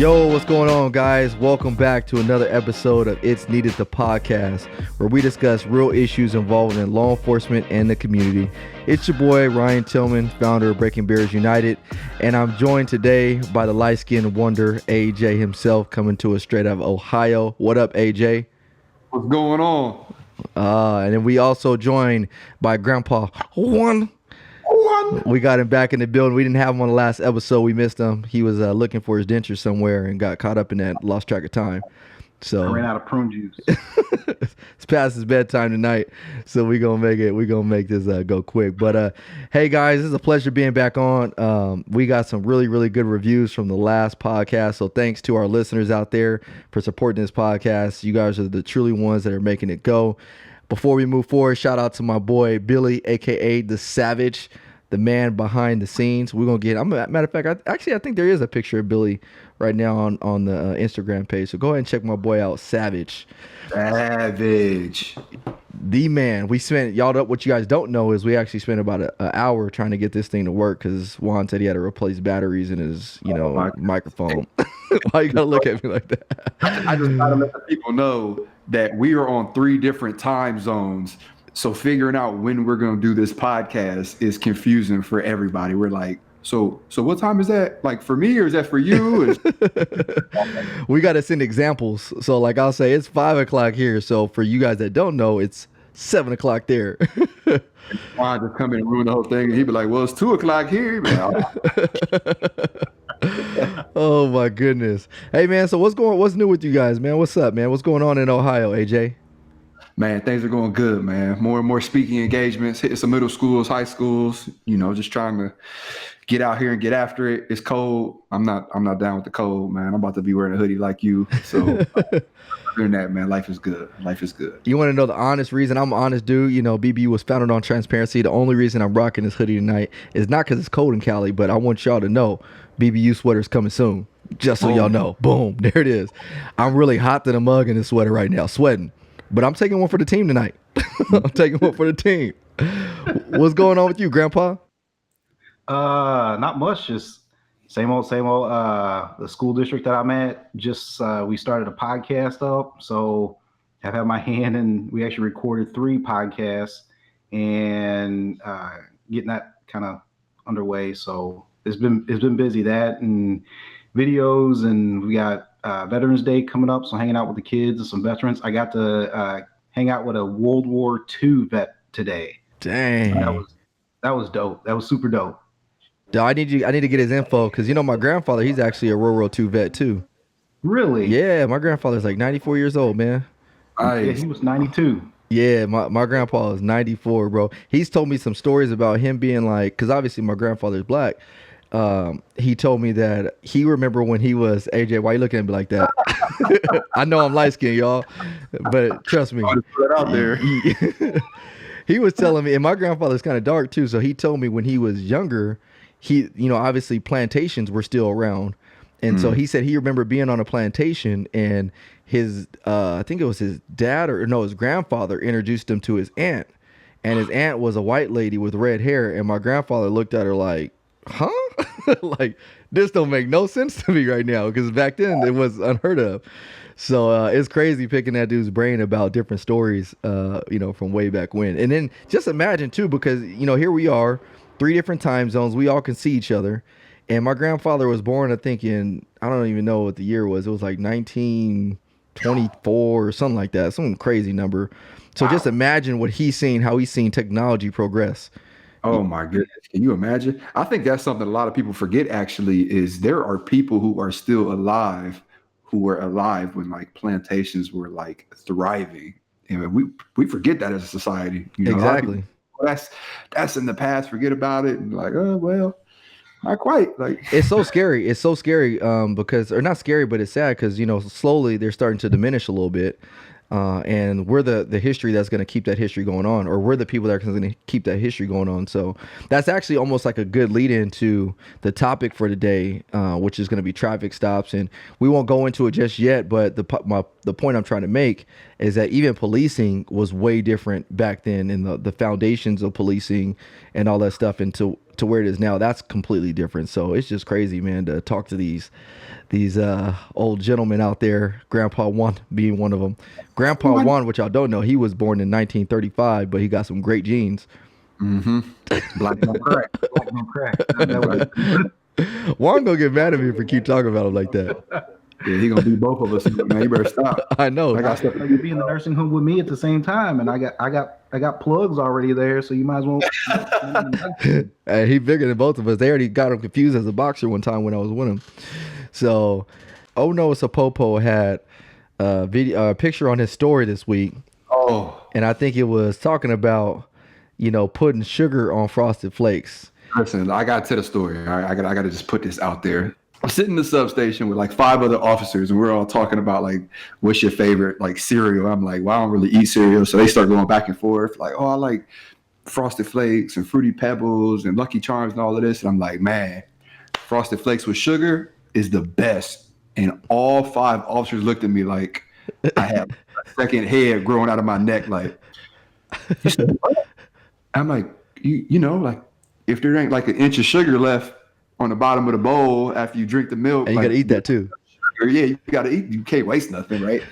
Yo, what's going on, guys? Welcome back to another episode of It's Needed, the podcast, where we discuss real issues involving law enforcement and the community. It's your boy, Ryan Tillman, founder of Breaking Barriers United, and I'm joined today by the light-skinned wonder, AJ himself, coming to us straight out of Ohio. What up, AJ? What's going on? And then we also joined by Grandpa Juan. We got him back in the building. We didn't have him on the last episode. We missed him. He was looking for his dentures somewhere and got caught up in that, lost track of time. So I ran out of prune juice. It's past his bedtime tonight, so we're gonna make it. We're gonna make this go quick. But hey guys, it's a pleasure being back on. We got some really good reviews from the last podcast, so thanks to our listeners out there for supporting this podcast. You guys are the truly ones that are making it go. Before we move forward, shout out to my boy Billy, aka the Savage, the man behind the scenes. We're gonna get. Matter of fact, I think there is a picture of Billy right now on the Instagram page. So go ahead and check my boy out, Savage. Savage. The man. We spent, what you guys don't know is we actually spent about an hour trying to get this thing to work because Juan said he had to replace batteries in his, microphone. Why you gotta look at me like that? I just gotta let the people know that we are on 3 different time zones. So figuring out when we're gonna do this podcast is confusing for everybody. We're like, so what time is that? Like for me, or is that for you? We got to send examples. So like I'll say it's 5 o'clock here. So for you guys that don't know, it's 7 o'clock there. Juan just come in and ruin the whole thing. And he'd be like, well, it's 2 o'clock here. Oh my goodness. Hey man, so what's new with you guys, man? What's up, man? What's going on in Ohio, AJ? Man, things are going good, man. More and more speaking engagements, hitting some middle schools, high schools, just trying to get out here and get after it. It's cold. I'm not down with the cold, man. I'm about to be wearing a hoodie like you. So doing that, man, life is good. Life is good. You want to know the honest reason? I'm an honest dude. BBU was founded on transparency. The only reason I'm rocking this hoodie tonight is not because it's cold in Cali, but I want y'all to know BBU sweater's coming soon. Just so y'all know. Boom. There it is. I'm really hot than a mug in this sweater right now, sweating. But I'm taking one for the team tonight. I'm taking one for the team. What's going on with you, Grandpa? Not much. Just same old. The school district that I'm at, just we started a podcast up. So I've had my hand and we actually recorded 3 podcasts and getting that kind of underway. So it's been busy, that and videos, and we got Veterans Day coming up, so hanging out with the kids and some veterans. I got to hang out with a World War II vet today. Dang, that was dope. That was super dope. I need to get his info because my grandfather, he's actually a World War II vet too. Really? Yeah, my grandfather's like 94 years old, man. Yeah, he was 92. Yeah, my grandpa is 94, bro. He's told me some stories about him being like, because obviously my grandfather's black. He told me that he remember when he was, AJ, why you looking at me like that? I know I'm light skinned, y'all, but trust me. Put it out there. He was telling me, and my grandfather's kind of dark too. So he told me when he was younger, he, obviously plantations were still around. And so he said he remembered being on a plantation and his, I think it was his dad his grandfather introduced him to his aunt, and his aunt was a white lady with red hair. And my grandfather looked at her like, huh? Like, this don't make no sense to me right now, because back then it was unheard of. So it's crazy picking that dude's brain about different stories, from way back when. And then just imagine too, because here we are, 3 different time zones. We all can see each other. And my grandfather was born, I think, in, I don't even know what the year was. It was like 1924 or something like that, some crazy number. So Just imagine what he's seen, how he's seen technology progress. Oh my goodness. Can you imagine? I think that's something a lot of people forget, actually, is there are people who are still alive who were alive when like plantations were like thriving. And we forget that as a society. Exactly. That's in the past. Forget about it. And like, oh, well, not quite. Like, it's so scary. It's so scary because, or not scary, but it's sad because, slowly they're starting to diminish a little bit. And we're the history that's going to keep that history going on, or we're the people that are going to keep that history going on. So that's actually almost like a good lead into the topic for today, which is going to be traffic stops. And we won't go into it just yet, but the point I'm trying to make is that even policing was way different back then, in the foundations of policing and all that stuff. And to where it is now, that's completely different. So it's just crazy, man, to talk to these old gentlemen out there. Grandpa Juan being one of them. Grandpa Juan, which y'all don't know, he was born in 1935, but he got some great genes. Mm-hmm. Black don't crack. Black don't crack. Juan gonna get mad at me if we keep talking about him like that. Yeah, he gonna beat both of us. Man, you better stop. I know. I got stuff. You be in the nursing home with me at the same time, and I got plugs already there, so you might as well. Hey, he bigger than both of us. They already got him confused as a boxer one time when I was with him. So, Oh No It's a Popo had a picture on his story this week. Oh, and I think it was talking about, putting sugar on Frosted Flakes. listen, I got to the story. All right, I got to just put this out there. I'm sitting in the substation with like 5 other officers, and we're all talking about like, what's your favorite like cereal? I'm like, well, I don't really eat cereal, so they start going back and forth. Like, oh, I like Frosted Flakes and Fruity Pebbles and Lucky Charms and all of this. And I'm like, man, Frosted Flakes with sugar is the best. And all 5 officers looked at me like I have a second head growing out of my neck. Like, you said what? I'm like, you know, like if there ain't like an inch of sugar left on the bottom of the bowl after you drink the milk, and you like, gotta eat that too. Sugar, yeah, you gotta eat. You can't waste nothing, right?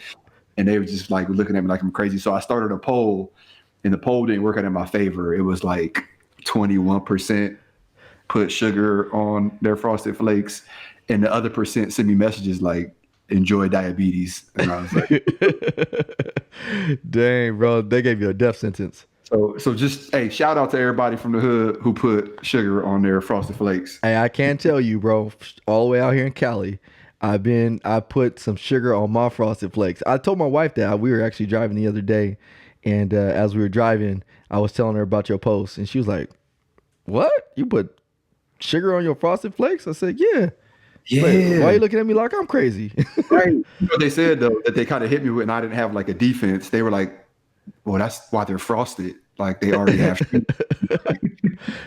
And they were just like looking at me like I'm crazy. So I started a poll, and the poll didn't work out in my favor. It was like 21% put sugar on their Frosted Flakes, and the other percent sent me messages like, enjoy diabetes. And I was like, dang, bro, they gave you a death sentence. So just, hey, shout out to everybody from the hood who put sugar on their Frosted Flakes. Hey, I can tell you, bro, all the way out here in Cali, I put some sugar on my Frosted Flakes. I told my wife that. We were actually driving the other day, and as we were driving, I was telling her about your post, and she was like, what? You put sugar on your Frosted Flakes? I said, yeah. Yeah. Like, why are you looking at me like I'm crazy? Right. You know what they said, though, that they kind of hit me with, and I didn't have like a defense. They were like, well, that's why they're frosted. Like they already have sugar.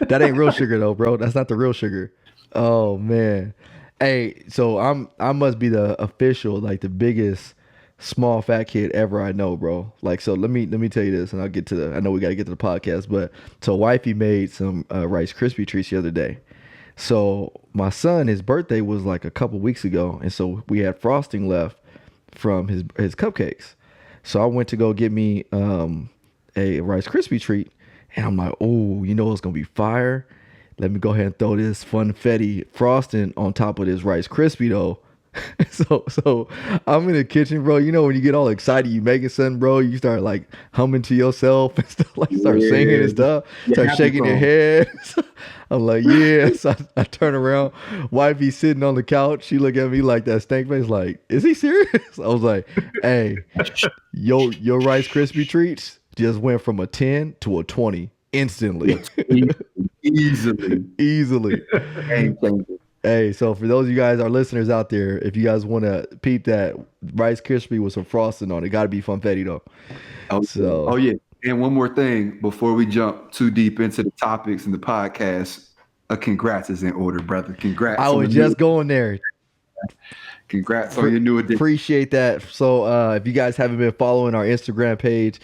That ain't real sugar though, bro. That's not the real sugar. Oh man. Hey, so I must be the official, like the biggest small fat kid ever I know, bro. Like, so let me tell you this, and I know we got to get to the podcast, but so wifey made some Rice Krispie treats the other day. So my son, his birthday was like a couple weeks ago, and so we had frosting left from his cupcakes. So I went to go get me a Rice Krispie treat, and I'm like, oh, you know it's gonna be fire. Let me go ahead and throw this funfetti frosting on top of this Rice Krispie though. So I'm in the kitchen, bro. You know when you get all excited, you making something, bro. You start like humming to yourself and stuff, like start singing and stuff. Start shaking your head. I'm like, yeah. So I turn around, wifey sitting on the couch. She look at me like that stank face, like, is he serious? I was like, hey, your Rice Krispie treats just went from a 10 to a 20 instantly. Easily. Hey, so for those of you guys, our listeners out there, if you guys want to peep that Rice Krispie with some frosting on it, got to be funfetti though. Oh yeah. And one more thing before we jump too deep into the topics and the podcast, a congrats is in order, brother. Congrats. I was just going there. Congrats on your new addition. Appreciate that. So if you guys haven't been following our Instagram page,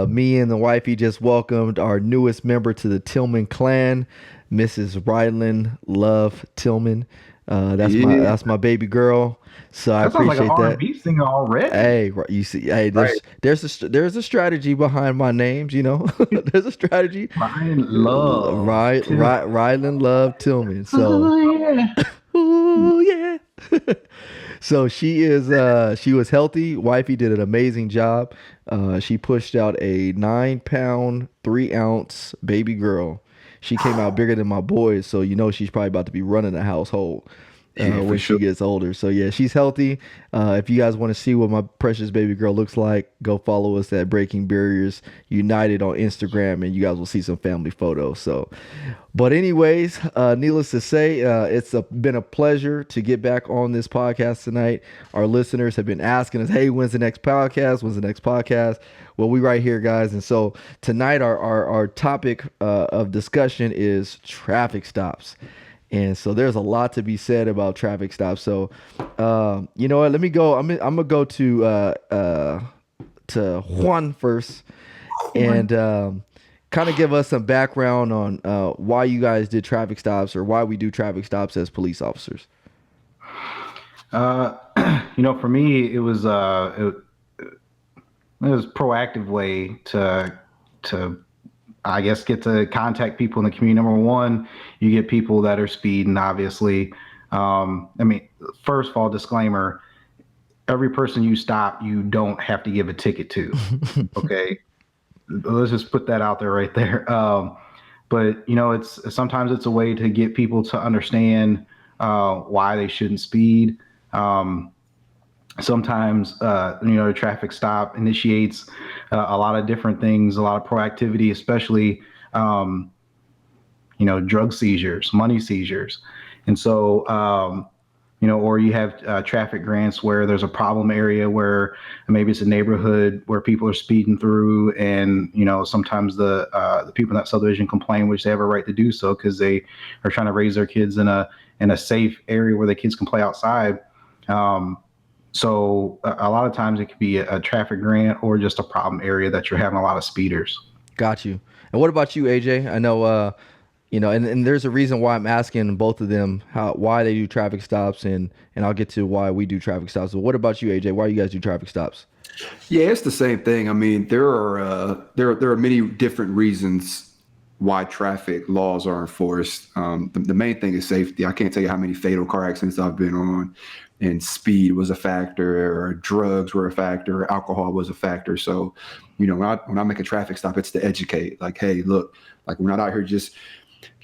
me and the wifey just welcomed our newest member to the Tillman clan, Mrs. Rylan Love Tillman. That's my baby girl. So I appreciate like an that. R&B singer already. Hey, you see, hey, there's a strategy behind my names, you know. There's a strategy. Rylan Love. Rylan Love Tillman. So ooh yeah. So she was healthy. Wifey did an amazing job. She pushed out a 9-pound, 3-ounce baby girl. She came out bigger than my boys, so you know she's probably about to be running the household when she gets older. So yeah, she's healthy. If you guys want to see what my precious baby girl looks like, go follow us at Breaking Barriers United on Instagram, and you guys will see some family photos. So, but anyways, needless to say, it's been a pleasure to get back on this podcast tonight. Our listeners have been asking us, hey, when's the next podcast? When's the next podcast? Well, we right here, guys. And so tonight our topic of discussion is traffic stops. And so there's a lot to be said about traffic stops. So, you know what? Let me go. I'm gonna go to Juan first, and kind of give us some background on why you guys did traffic stops or why we do traffic stops as police officers. For me, it was a proactive way to I guess get to contact people in the community. Number one, you get people that are speeding, obviously. First of all, disclaimer, every person you stop, you don't have to give a ticket to. Okay. Let's just put that out there right there. But it's sometimes it's a way to get people to understand why they shouldn't speed. Sometimes a traffic stop initiates a lot of different things, a lot of proactivity, especially drug seizures, money seizures. And so or you have traffic grants where there's a problem area where maybe it's a neighborhood where people are speeding through, and sometimes the people in that subdivision complain, which they have a right to do so because they are trying to raise their kids in a safe area where the kids can play outside. So a lot of times it could be a traffic grant or just a problem area that you're having a lot of speeders. Got you. And what about you, AJ? I know, and there's a reason why I'm asking both of them why they do traffic stops, and I'll get to why we do traffic stops. But what about you, AJ? Why you guys do traffic stops? Yeah, it's the same thing. I mean, there are many different reasons why traffic laws are enforced. The main thing is safety. I can't tell you how many fatal car accidents I've been on, and speed was a factor, or drugs were a factor, or alcohol was a factor. So, when I make a traffic stop, it's to educate. Like, hey, look, like we're not out here just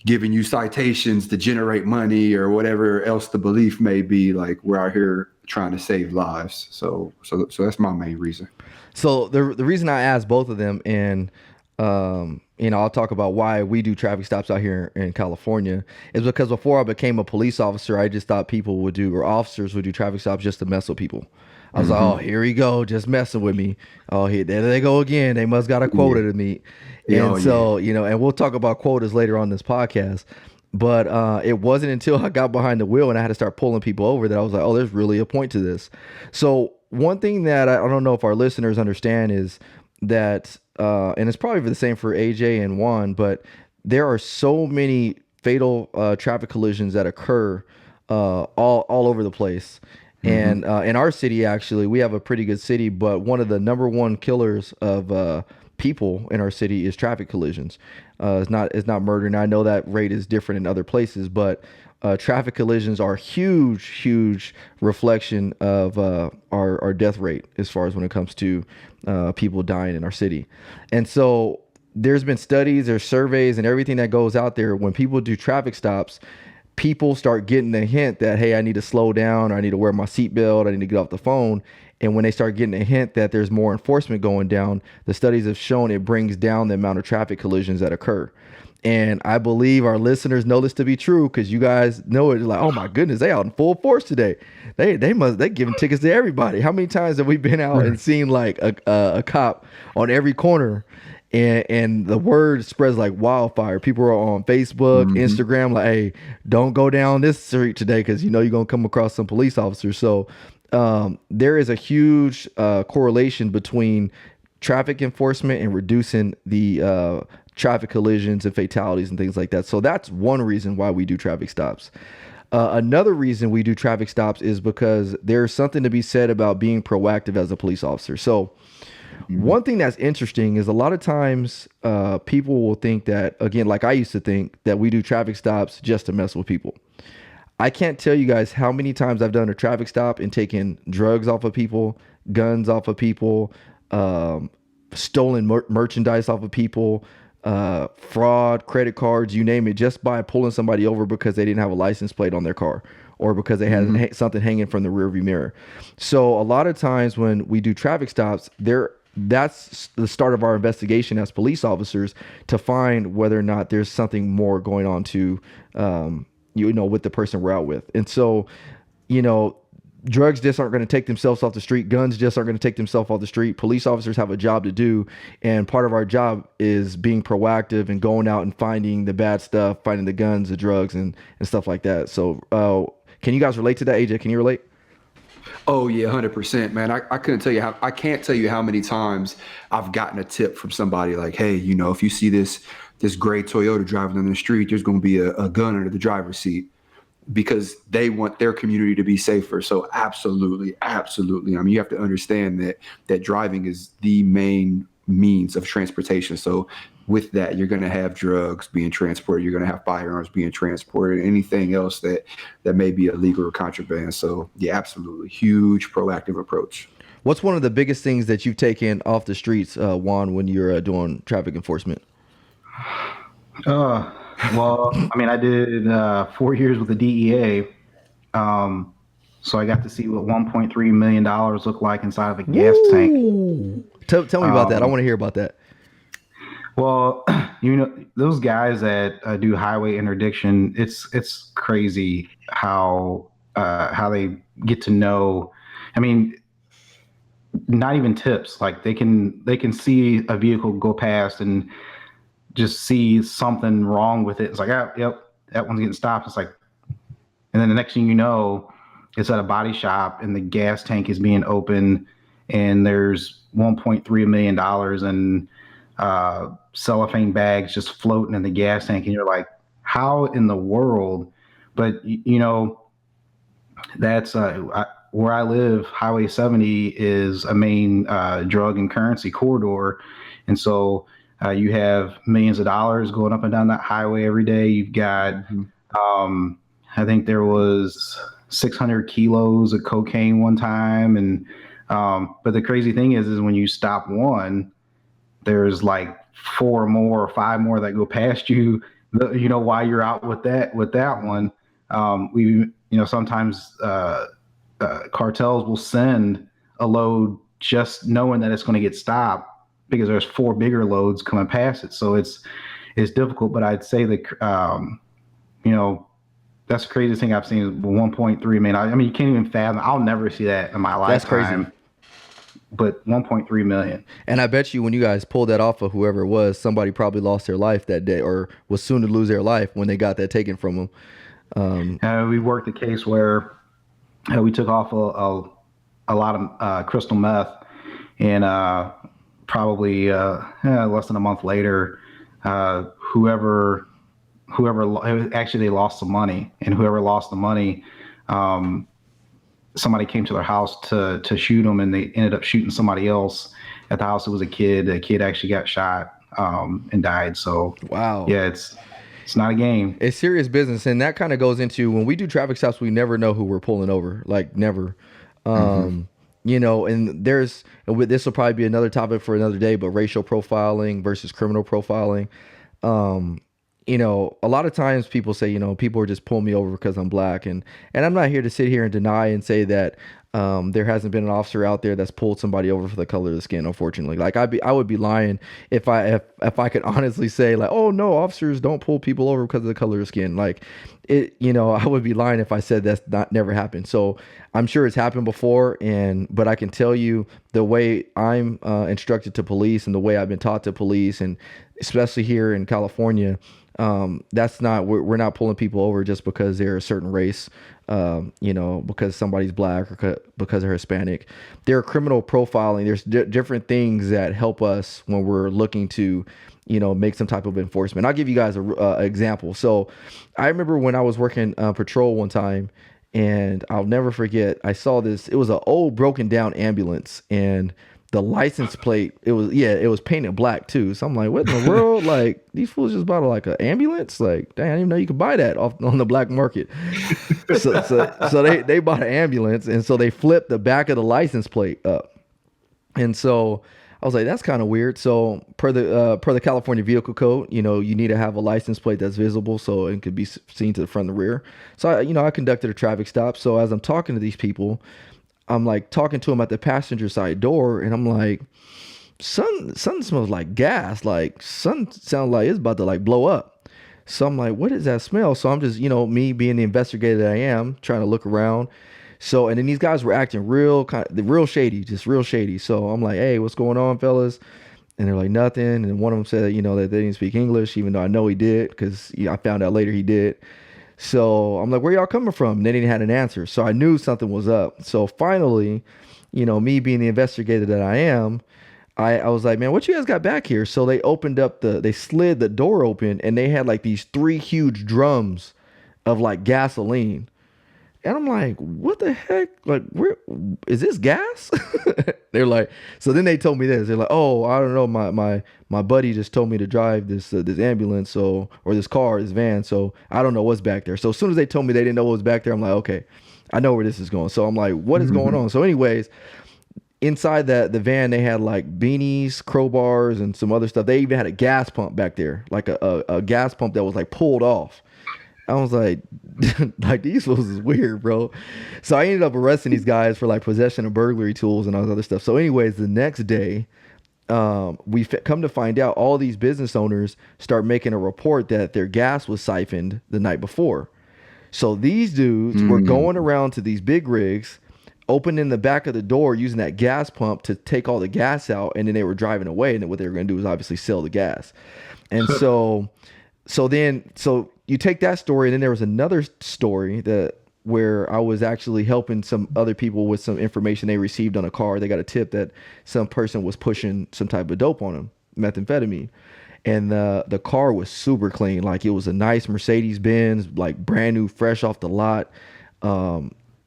giving you citations to generate money or whatever else the belief may be. Like, we're out here trying to save lives. So that's my main reason. So the reason I asked both of them, and I'll talk about why we do traffic stops out here in California, is because before I became a police officer, I just thought officers would do traffic stops just to mess with people. I was like, oh, here we go, just messing with me. Oh, there they go again. They must got a quota to meet. And and we'll talk about quotas later on this podcast. But it wasn't until I got behind the wheel and I had to start pulling people over that I was like, oh, there's really a point to this. So one thing that I don't know if our listeners understand is that, and it's probably the same for AJ and Juan, but there are so many fatal traffic collisions that occur all over the place. And in our city, actually, we have a pretty good city, but one of the number one killers of people in our city is traffic collisions. It's not murder. And I know that rate is different in other places, but traffic collisions are huge reflection of our death rate as far as when it comes to people dying in our city. And so there's been studies, there's surveys, and everything that goes out there. When people do traffic stops, people start getting the hint that, hey, I need to slow down, or I need to wear my seatbelt, I need to get off the phone. And when they start getting a hint that there's more enforcement going down, the studies have shown it brings down the amount of traffic collisions that occur. And I believe our listeners know this to be true, because you guys know it. Like, oh my goodness, they out in full force today. They giving tickets to everybody. How many times have we been out and seen like a cop on every corner? And the word spreads like wildfire. People are on Facebook, Instagram, like, hey, don't go down this street today, because you're going to come across some police officers. So there is a huge correlation between traffic enforcement and reducing the traffic collisions and fatalities and things like that. So that's one reason why we do traffic stops. Another reason we do traffic stops is because there's something to be said about being proactive as a police officer. So one thing that's interesting is a lot of times people will think that, again, like I used to think, that we do traffic stops just to mess with people. I can't tell you guys how many times I've done a traffic stop and taken drugs off of people, guns off of people, stolen merchandise off of people, fraud, credit cards, you name it, just by pulling somebody over because they didn't have a license plate on their car, or because they had something hanging from the rearview mirror. So a lot of times when we do traffic stops, that's the start of our investigation as police officers, to find whether or not there's something more going on to, with the person we're out with. And so, drugs just aren't going to take themselves off the street. Guns just aren't going to take themselves off the street. Police officers have a job to do. And part of our job is being proactive and going out and finding the bad stuff, finding the guns, the drugs, and stuff like that. So can you guys relate to that, AJ? Can you relate? Oh yeah, 100%, man. I can't tell you how many times I've gotten a tip from somebody like, hey, if you see this gray Toyota driving down the street, there's going to be a gun under the driver's seat, because they want their community to be safer. So absolutely, absolutely. I mean, you have to understand that driving is the main means of transportation. So with that, you're going to have drugs being transported. You're going to have firearms being transported, anything else that may be illegal or contraband. So yeah, absolutely. Huge proactive approach. What's one of the biggest things that you've taken off the streets, Juan, when you're doing traffic enforcement? Well, I mean, I did 4 years with the DEA. So I got to see what $1.3 million looked like inside of a gas tank. Tell me about that. I want to hear about that. Well, those guys that do highway interdiction, it's crazy how they get to know. I mean, not even tips. Like they can see a vehicle go past and just see something wrong with it. It's like, oh, yep, that one's getting stopped. It's like, and then the next thing you know, it's at a body shop and the gas tank is being opened and there's $1.3 million in cellophane bags just floating in the gas tank. And you're like, how in the world? But, that's where I live. Highway 70 is a main drug and currency corridor. And so you have millions of dollars going up and down that highway every day. You've got, I think there was 600 kilos of cocaine one time. And, but the crazy thing is when you stop one, there's like 4 more or 5 more that go past you, while you're out with that one. Sometimes cartels will send a load just knowing that it's going to get stopped because there's 4 bigger loads coming past it. So it's difficult, but I'd say that, that's the craziest thing I've seen is 1.3 million. I mean, you can't even fathom. I'll never see that in my lifetime. That's crazy. But 1.3 million. And I bet you when you guys pulled that off of whoever it was, somebody probably lost their life that day or was soon to lose their life when they got that taken from them. We worked a case where we took off a lot of crystal meth, and probably less than a month later, actually they lost some money, and whoever lost the money, somebody came to their house to shoot them, and they ended up shooting somebody else at the house. It was a kid. The kid actually got shot and died. So wow, yeah, it's not a game. It's serious business, and that kind of goes into when we do traffic stops. We never know who we're pulling over, like never. And this will probably be another topic for another day. But racial profiling versus criminal profiling. A lot of times people say, people are just pulling me over because I'm black. And I'm not here to sit here and deny and say that there hasn't been an officer out there that's pulled somebody over for the color of the skin, unfortunately. Like I would be lying if I could honestly say like, oh no, officers don't pull people over because of the color of skin. Like it, I would be lying if I said that's never happened. So I'm sure it's happened before, but I can tell you the way I'm instructed to police and the way I've been taught to police, and especially here in California, we're not pulling people over just because they're a certain race, because somebody's black or because they're Hispanic. They're criminal profiling. There's different things that help us when we're looking to, make some type of enforcement. I'll give you guys an example. So I remember when I was working patrol one time, and I'll never forget, I saw this, it was an old broken down ambulance, and the license plate, it was painted black too. So I'm like, what in the world? Like, these fools just bought like an ambulance? Like, dang, I didn't even know you could buy that on the black market. So they bought an ambulance, and so they flipped the back of the license plate up. And so I was like, that's kind of weird. So per the California Vehicle Code, you need to have a license plate that's visible so it could be seen to the front and the rear. So I conducted a traffic stop. So as I'm talking to these people, I'm like talking to them at the passenger side door, and I'm like, something smells like gas. Like something sounds like it's about to like blow up. So I'm like, what is that smell? So I'm just, me being the investigator that I am, trying to look around. So, and then these guys were acting real shady, just real shady. So I'm like, hey, what's going on, fellas? And they're like, nothing. And one of them said, that they didn't speak English, even though I know he did, because I found out later he did. So I'm like, where y'all coming from? And they didn't have an answer. So I knew something was up. So finally, me being the investigator that I am, I was like, man, what you guys got back here? So they slid the door open and they had like these 3 huge drums of like gasoline. And I'm like, what the heck? Like, where is this gas? They're like, so then they told me this. They're like, oh, I don't know. My buddy just told me to drive this ambulance, or this car, this van. So I don't know what's back there. So as soon as they told me they didn't know what was back there, I'm like, okay, I know where this is going. So I'm like, what is going on? So anyways, inside the van, they had like beanies, crowbars, and some other stuff. They even had a gas pump back there, like a gas pump that was like pulled off. I was like, like these fools is weird, bro. So I ended up arresting these guys for like possession of burglary tools and all this other stuff. So anyways, the next day, we come to find out all these business owners start making a report that their gas was siphoned the night before. So these dudes were going around to these big rigs, opening the back of the door using that gas pump to take all the gas out, and then they were driving away. And then what they were going to do was obviously sell the gas. And so you take that story, and then there was another story where I was actually helping some other people with some information they received on a car. They got a tip that some person was pushing some type of dope on them, methamphetamine. And the car was super clean. Like, it was a nice Mercedes-Benz, like brand new, fresh off the lot.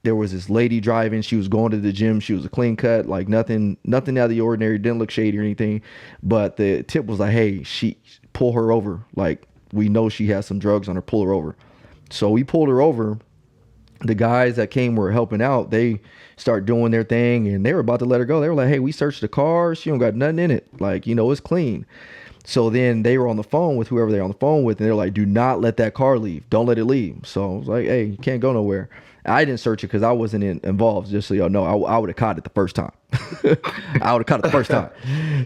There was this lady driving. She was going to the gym. She was a clean cut, like nothing out of the ordinary. Didn't look shady or anything. But the tip was like, hey, pull her over. Like, we know she has some drugs on her, pull her over. So we pulled her over. The guys that were helping out, they start doing their thing, and they were about to let her go. They were like, hey, we searched the car. She don't got nothing in it. Like, it's clean. So then they were on the phone with whoever they're on the phone with, and they're like, do not let that car leave. Don't let it leave. So I was like, hey, you can't go nowhere. I didn't search it because I wasn't involved, just so y'all know. I would have caught it the first time. I would have caught it the first time.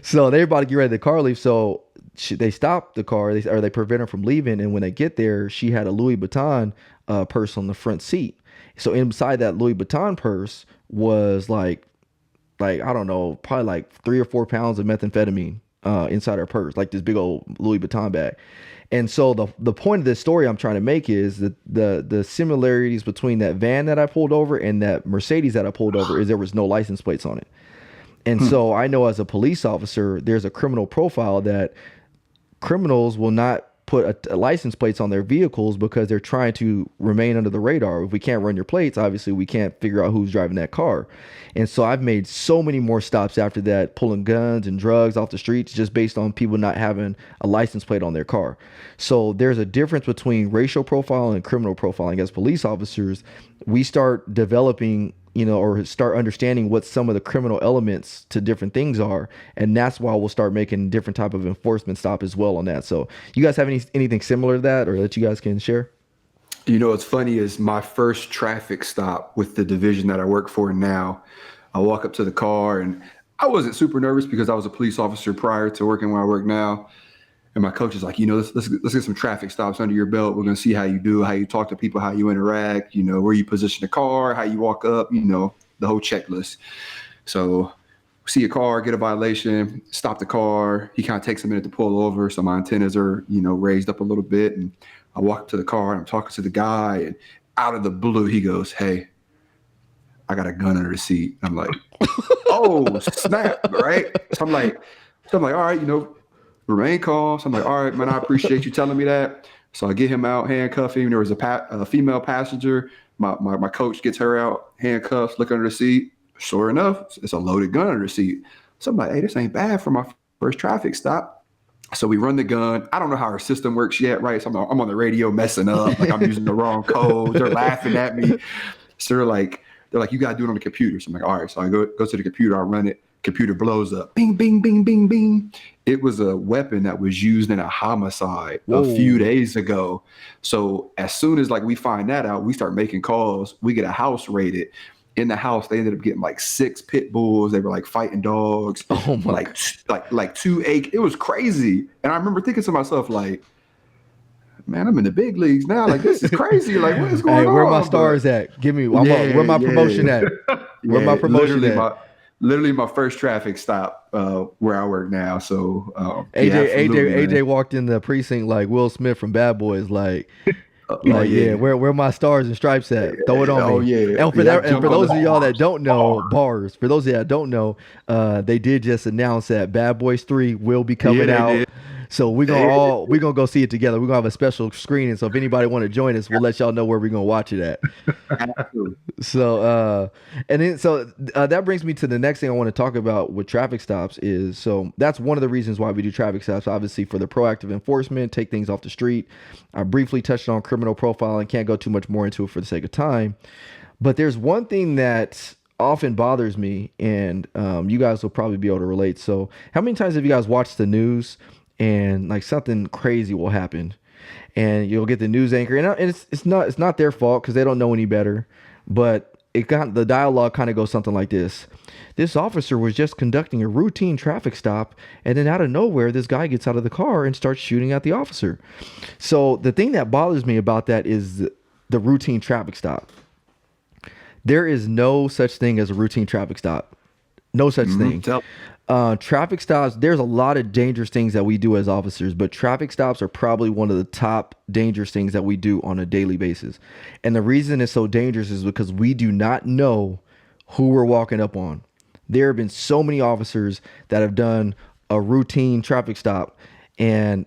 So they were about to get ready to car leave. So they stopped the car, they prevent her from leaving. And when they get there, she had a Louis Vuitton purse on the front seat. So inside that Louis Vuitton purse was like I don't know, probably like 3 or 4 pounds of methamphetamine inside her purse, like this big old Louis Vuitton bag. And so the point of this story I'm trying to make is that the similarities between that van that I pulled over and that Mercedes that I pulled over is there was no license plates on it. And so I know as a police officer, there's a criminal profile that criminals will not put a license plates on their vehicles because they're trying to remain under the radar. If we can't run your plates, obviously we can't figure out who's driving that car. And so I've made so many more stops after that, pulling guns and drugs off the streets just based on people not having a license plate on their car. So there's a difference between racial profiling and criminal profiling. As police officers, we start developing or start understanding what some of the criminal elements to different things are. And that's why we'll start making different type of enforcement stop as well on that. So you guys have anything similar to that or that you guys can share? What's funny is my first traffic stop with the division that I work for now, I walk up to the car and I wasn't super nervous because I was a police officer prior to working where I work now. And my coach is like, let's get some traffic stops under your belt. We're going to see how you do, how you talk to people, how you interact, where you position the car, how you walk up, the whole checklist. So see a car, get a violation, stop the car. He kind of takes a minute to pull over. So my antennas are, raised up a little bit. And I walk up to the car and I'm talking to the guy. And out of the blue, he goes, hey, I got a gun under the seat. I'm like, oh, snap, right? So I'm like, all right, remain calm. So I'm like, all right, man, I appreciate you telling me that. So I get him out, handcuff him. There was a female passenger. My coach gets her out, handcuffs, look under the seat. Sure enough, it's a loaded gun under the seat. So I'm like, hey, this ain't bad for my first traffic stop. So we run the gun. I don't know how our system works yet, right? So I'm on the radio messing up, like I'm using the wrong code. They're laughing at me. So they're like, you got to do it on the computer. So I'm like, all right. So I go to the computer, I run it. Computer blows up. Bing, bing, bing, bing, bing. It was a weapon that was used in a homicide a few days ago. So as soon as we find that out, we start making calls. We get a house raided. In the house, they ended up getting 6 pit bulls. They were fighting dogs. Oh my! Like 2 AK. It was crazy. And I remember thinking to myself, man, I'm in the big leagues now. This is crazy. What is going on? Where my stars at? Give me. Where my promotion at? Where my promotion at? Literally my first traffic stop where I work now. So AJ walked in the precinct like Will Smith from Bad Boys. Like, yeah, where my stars and stripes at? Throw it on me. Oh yeah. And for Yeah, that, and jump for on those the of y'all that bars. don't know, bars. For those of y'all that don't know, they did just announce that Bad Boys 3 will be coming they out. did. So we're gonna go see it together. We're gonna have a special screening. So if anybody want to join us, we'll let y'all know where we're gonna watch it at. Absolutely. So that brings me to the next thing I want to talk about with traffic stops is, so that's one of the reasons why we do traffic stops, obviously for the proactive enforcement, take things off the street. I briefly touched on criminal profiling, can't go too much more into it for the sake of time. But there's one thing that often bothers me, and you guys will probably be able to relate. So how many times have you guys watched the news and like something crazy will happen? And you'll get the news anchor, and it's not their fault because they don't know any better. But the dialogue kind of goes something like this: this officer was just conducting a routine traffic stop, and then out of nowhere, this guy gets out of the car and starts shooting at the officer. So the thing that bothers me about that is the routine traffic stop. There is no such thing as a routine traffic stop. No such thing. Traffic stops, there's a lot of dangerous things that we do as officers, but traffic stops are probably one of the top dangerous things that we do on a daily basis. And the reason it's so dangerous is because we do not know who we're walking up on. There have been so many officers that have done a routine traffic stop and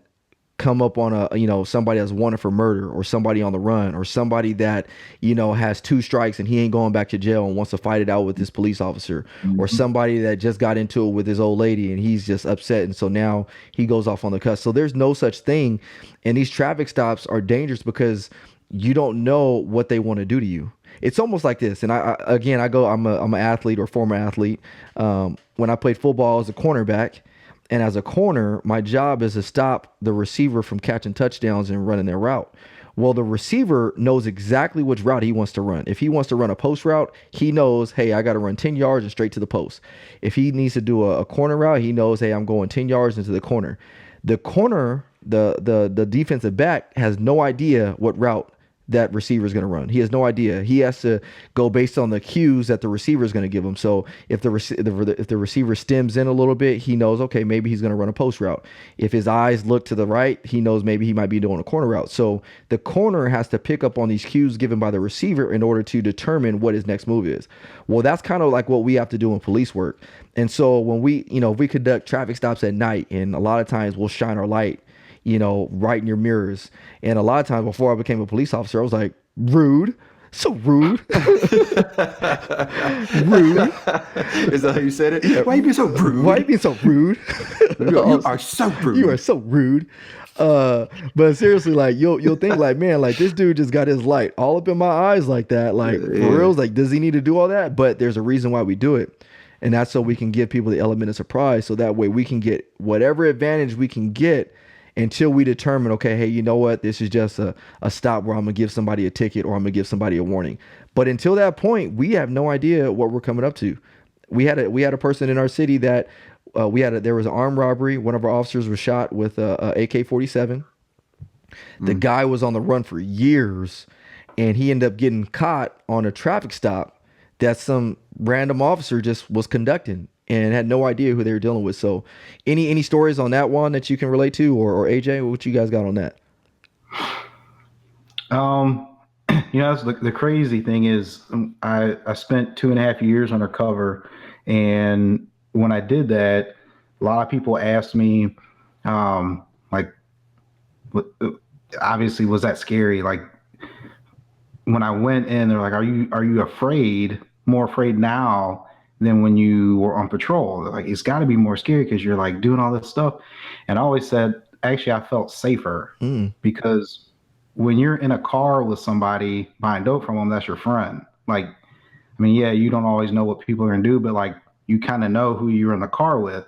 come up on somebody that's wanted for murder, or somebody on the run, or somebody that has 2 strikes and he ain't going back to jail and wants to fight it out with this police officer, or somebody that just got into it with his old lady and he's just upset, and so now he goes off on the cuss. So there's no such thing, and these traffic stops are dangerous because you don't know what they want to do to you. It's almost like this, and I'm an athlete or former athlete. When I played football as a cornerback. And as a corner, my job is to stop the receiver from catching touchdowns and running their route. Well, the receiver knows exactly which route he wants to run. If he wants to run a post route, he knows, hey, I got to run 10 yards and straight to the post. If he needs to do a corner route, he knows, hey, I'm going 10 yards into the corner. The corner, the defensive back has no idea what route that receiver is going to run. He has no idea. He has to go based on the cues that the receiver is going to give him. So if the receiver stems in a little bit, he knows, okay, maybe he's going to run a post route. If his eyes look to the right, he knows maybe he might be doing a corner route. So the corner has to pick up on these cues given by the receiver in order to determine what his next move is. Well, that's kind of like what we have to do in police work. And so when we conduct traffic stops at night, and a lot of times we'll shine our light right in your mirrors. And a lot of times before I became a police officer, I was like, rude. So rude. Rude. Is that how you said it? Yeah. Why are you being so rude? Why are you being so rude? You are so rude. You are so rude. But seriously, like you'll think like, man, like this dude just got his light all up in my eyes like that. Like for real, like, does he need to do all that? But there's a reason why we do it. And that's so we can give people the element of surprise. So that way we can get whatever advantage we can get until we determine, okay, hey, you know what? This is just a stop where I'm going to give somebody a ticket or I'm going to give somebody a warning. But until that point, we have no idea what we're coming up to. We had a person in our city that there was an armed robbery. One of our officers was shot with a AK-47. The guy was on the run for years, and he ended up getting caught on a traffic stop that some random officer just was conducting and had no idea who they were dealing with. So any stories on that one that you can relate to, or AJ, what you guys got on that? That's the crazy thing is I spent 2.5 years undercover. And when I did that, a lot of people asked me, obviously, was that scary? Like when I went in, they're like, are you afraid, more afraid now than when you were on patrol? Like, it's got to be more scary because you're like doing all this stuff. And I always said, actually, I felt safer because when you're in a car with somebody buying dope from them, that's your friend. Like, I mean, yeah, you don't always know what people are going to do, but like you kind of know who you're in the car with.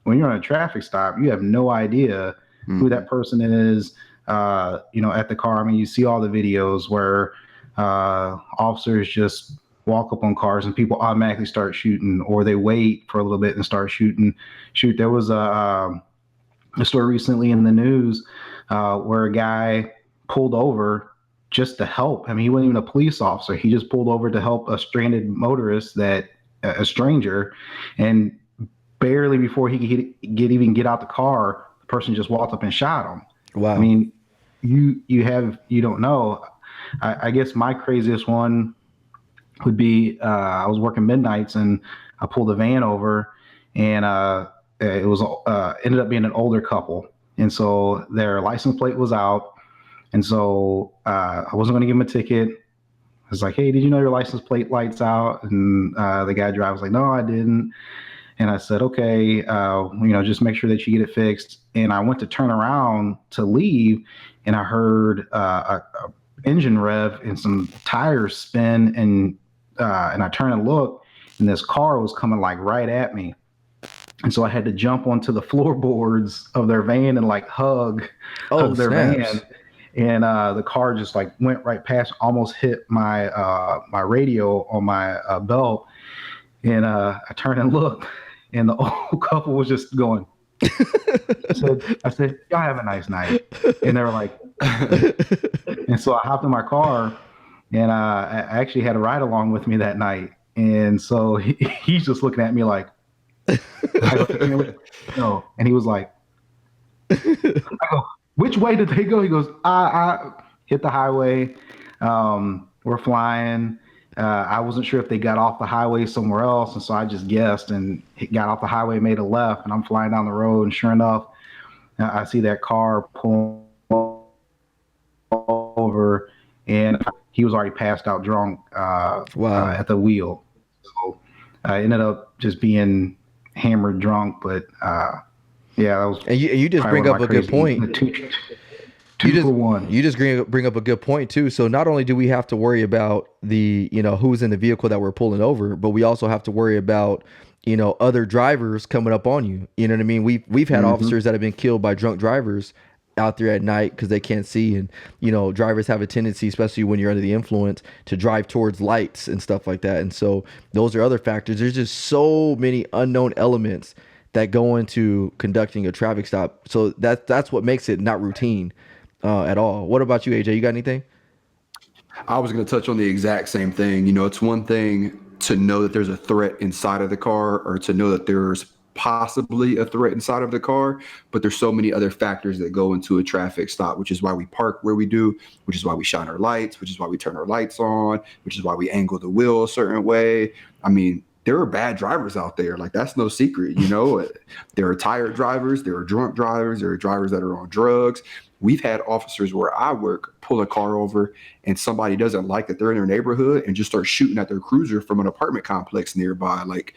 When you're on a traffic stop, you have no idea who that person is, at the car. I mean, you see all the videos where officers just walk up on cars and people automatically start shooting, or they wait for a little bit and start shooting. There was a story recently in the news where a guy pulled over just to help. I mean, he wasn't even a police officer. He just pulled over to help a stranded motorist, a stranger, and barely before he could even get out the car, the person just walked up and shot him. Wow. I mean, you don't know. I guess my craziest one would be I was working midnights and I pulled a van over, and it was ended up being an older couple, and so their license plate was out, and so I wasn't going to give them a ticket. I was like, "Hey, did you know your license plate light's out?" And the guy driver was like, "No, I didn't." And I said, "Okay, just make sure that you get it fixed." And I went to turn around to leave, and I heard a engine rev and some tires spin, and I turned and looked, and this car was coming like right at me. And so I had to jump onto the floorboards of their van and like hug their snaps. van. And the car just like went right past, almost hit my my radio on my belt. And I turned and looked, and the old couple was just going. I said, "Y'all have a nice night." And they were like, and so I hopped in my car, and I actually had a ride along with me that night. And so he's just looking at me like, no. And he was like, I go, "Which way did they go?" He goes, I hit the highway. We're flying. I wasn't sure if they got off the highway somewhere else. And so I just guessed and got off the highway, made a left, and I'm flying down the road. And sure enough, I see that car pull over, and he was already passed out drunk at the wheel. So I ended up just being hammered drunk. But yeah, that was. And you just bring up a good point. Two for one. You just bring up a good point too. So not only do we have to worry about the, who's in the vehicle that we're pulling over, but we also have to worry about, other drivers coming up on you. You know what I mean? We've had officers that have been killed by drunk drivers out there at night because they can't see. And, drivers have a tendency, especially when you're under the influence, to drive towards lights and stuff like that. And so those are other factors. There's just so many unknown elements that go into conducting a traffic stop. So that's what makes it not routine at all. What about you, AJ? You got anything? I was going to touch on the exact same thing. It's one thing to know that there's a threat inside of the car, or to know that there's possibly a threat inside of the car, but there's so many other factors that go into a traffic stop, which is why we park where we do, which is why we shine our lights, which is why we turn our lights on, which is why we angle the wheel a certain way. I mean, there are bad drivers out there. Like, that's no secret. There are tired drivers, there are drunk drivers, there are drivers that are on drugs. We've had officers where I work pull a car over and somebody doesn't like that they're in their neighborhood and just start shooting at their cruiser from an apartment complex nearby. Like,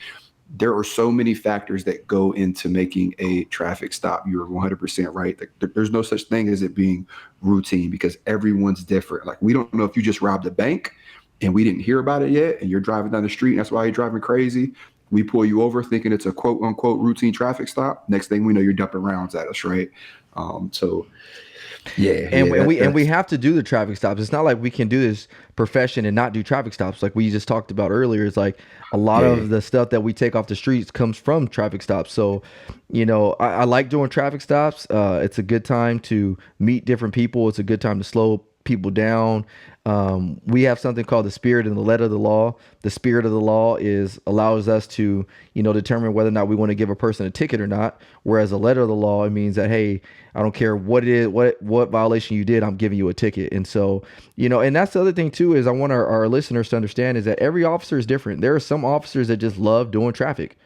there are so many factors that go into making a traffic stop. You're 100% right. There's no such thing as it being routine, because everyone's different. Like, we don't know if you just robbed a bank and we didn't hear about it yet, and you're driving down the street and that's why you're driving crazy. We pull you over thinking it's a quote unquote routine traffic stop. Next thing we know, you're dumping rounds at us, right? We have to do the traffic stops. It's not like we can do this profession and not do traffic stops. Like we just talked about earlier, it's like a lot of the stuff that we take off the streets comes from traffic stops. So, I like doing traffic stops. It's a good time to meet different people. It's a good time to slow people down. We have something called the spirit and the letter of the law. The spirit of the law allows us to, determine whether or not we want to give a person a ticket or not. Whereas the letter of the law, it means that, hey, I don't care what it is, what violation you did, I'm giving you a ticket. And so, and that's the other thing too, is I want our listeners to understand is that every officer is different. There are some officers that just love doing traffic.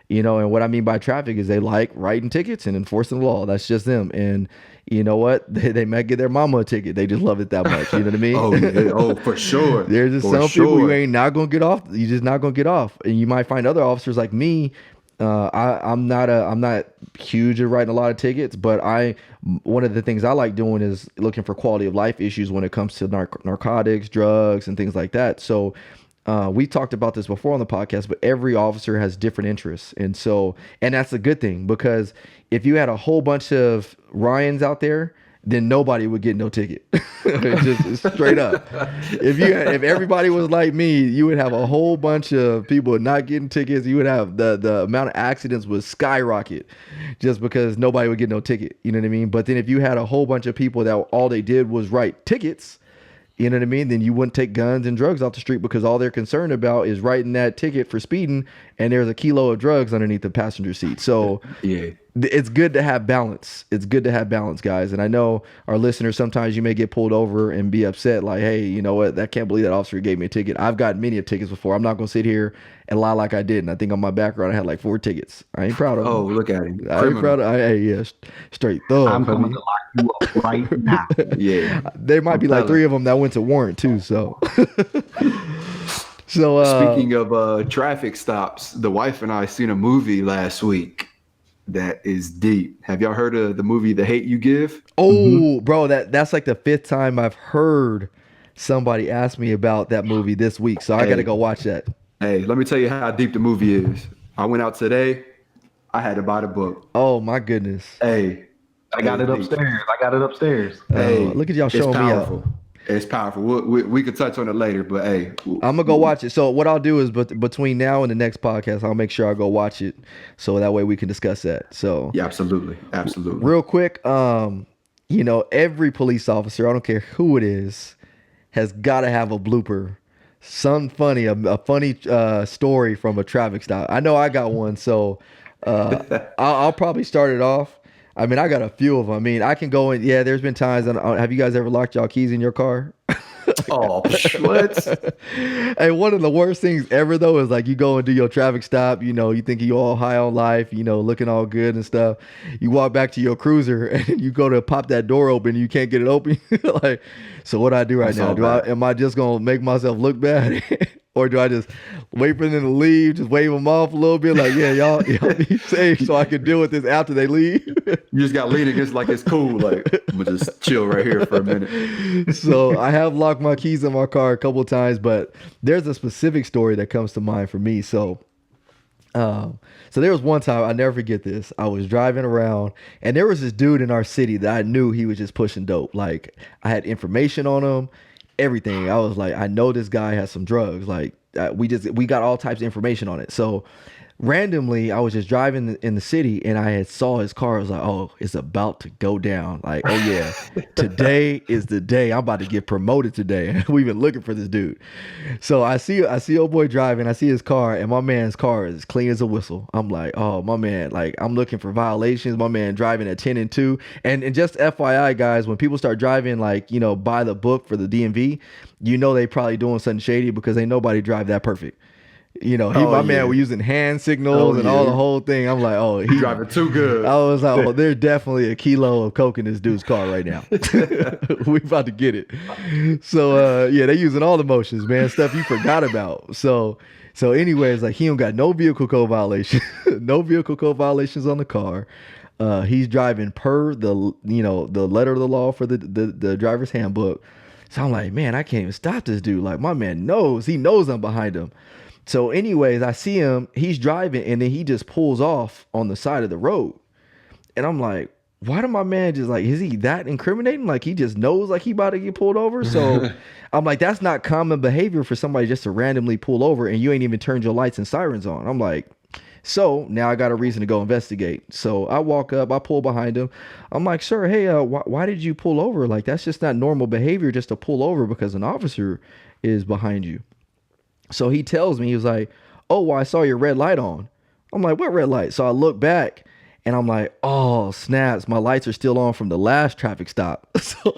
And what I mean by traffic is they like writing tickets and enforcing the law. That's just them. And you know what? They might get their mama a ticket. They just love it that much. You know what I mean? Oh, for sure. There's just some people you ain't not gonna get off. You just not gonna get off. And you might find other officers like me. I'm not huge at writing a lot of tickets, but one of the things I like doing is looking for quality of life issues when it comes to narcotics, drugs, and things like that. So. We talked about this before on the podcast, but every officer has different interests. And that's a good thing, because if you had a whole bunch of Ryans out there, then nobody would get no ticket. Just straight up. If everybody was like me, you would have a whole bunch of people not getting tickets. You would have the amount of accidents would skyrocket just because nobody would get no ticket. You know what I mean? But then if you had a whole bunch of people that all they did was write tickets, you know what I mean? Then you wouldn't take guns and drugs off the street, because all they're concerned about is writing that ticket for speeding, and there's a kilo of drugs underneath the passenger seat. So, it's good to have balance. It's good to have balance, guys. And I know our listeners, sometimes you may get pulled over and be upset like, hey, you know what? I can't believe that officer gave me a ticket. I've gotten many of tickets before. I'm not going to sit here and lie like I didn't. I think on my background, I had like 4 tickets. I ain't proud of them. Oh, look at him. I ain't proud of straight thug. I'm coming to lock you up right now. Yeah. There might be like 3 of them that went to warrant too. So, speaking of traffic stops, the wife and I seen a movie last week that is deep. Have y'all heard of the movie The Hate You Give? Oh, bro, that's like the 5th time I've heard somebody ask me about that movie this week. So I got to go watch that. Hey, let me tell you how deep the movie is. I went out today. I had to buy the book. Oh my goodness. Hey, I got it upstairs. Hey, look at y'all showing me out. It's powerful. We could touch on it later, but hey, I'm gonna go watch it. So what I'll do is, between now and the next podcast, I'll make sure I go watch it, so that way we can discuss that. So yeah, absolutely. Real quick, every police officer, I don't care who it is, has got to have a blooper, some funny, a funny story from a traffic stop. I know I got one, so I'll probably start it off. I mean, I got a few of them. I mean, I can go in. Yeah, there's been times. Have you guys ever locked y'all keys in your car? Oh, what? Hey, one of the worst things ever, though, is like you go and do your traffic stop. You think you all high on life, looking all good and stuff. You walk back to your cruiser and you go to pop that door open. And you can't get it open. Like, so what do I do right now? Am I just going to make myself look bad? Or do I just wait for them to leave, just wave them off a little bit, like, yeah, y'all be safe so I can deal with this after they leave? You just got to lean against like it's cool. Like, I'm going to just chill right here for a minute. So I have locked my keys in my car a couple of times, but there's a specific story that comes to mind for me. So there was one time, I never forget this. I was driving around and there was this dude in our city that I knew he was just pushing dope. Like, I had information on him. Everything. I was like, I know this guy has some drugs. Like, we got all types of information on it. So randomly, I was just driving in the city and I had saw his car. I was like, oh, it's about to go down. Like, oh yeah, today is the day. I'm about to get promoted today. We've been looking for this dude. So I see old boy driving. I see his car, and my man's car is clean as a whistle. I'm like, oh, my man, like, I'm looking for violations. My man driving at 10 and 2. And just FYI, guys, when people start driving, like, by the book for the DMV, they probably doing something shady, because ain't nobody drive that perfect. Man was using hand signals and all the whole thing. I'm like, oh, he driving too good. I was like, oh, there's definitely a kilo of coke in this dude's car right now. We about to get it. So they using all the motions, man, stuff you forgot about. So anyways, like, he don't got no vehicle code violation, no vehicle code violations on the car. He's driving per the letter of the law for the driver's handbook. So I'm like, man, I can't even stop this dude. Like, my man he knows I'm behind him. So anyways, I see him, he's driving, and then he just pulls off on the side of the road. And I'm like, why did my man just, like, is he that incriminating? Like, he just knows, like, he about to get pulled over? So I'm like, that's not common behavior for somebody just to randomly pull over and you ain't even turned your lights and sirens on. I'm like, so now I got a reason to go investigate. So I walk up, I pull behind him. I'm like, sir, hey, why did you pull over? Like, that's just not normal behavior just to pull over because an officer is behind you. So he tells me, he was like, oh, well, I saw your red light on. I'm like, what red light? So I look back and I'm like, oh, snaps. My lights are still on from the last traffic stop. So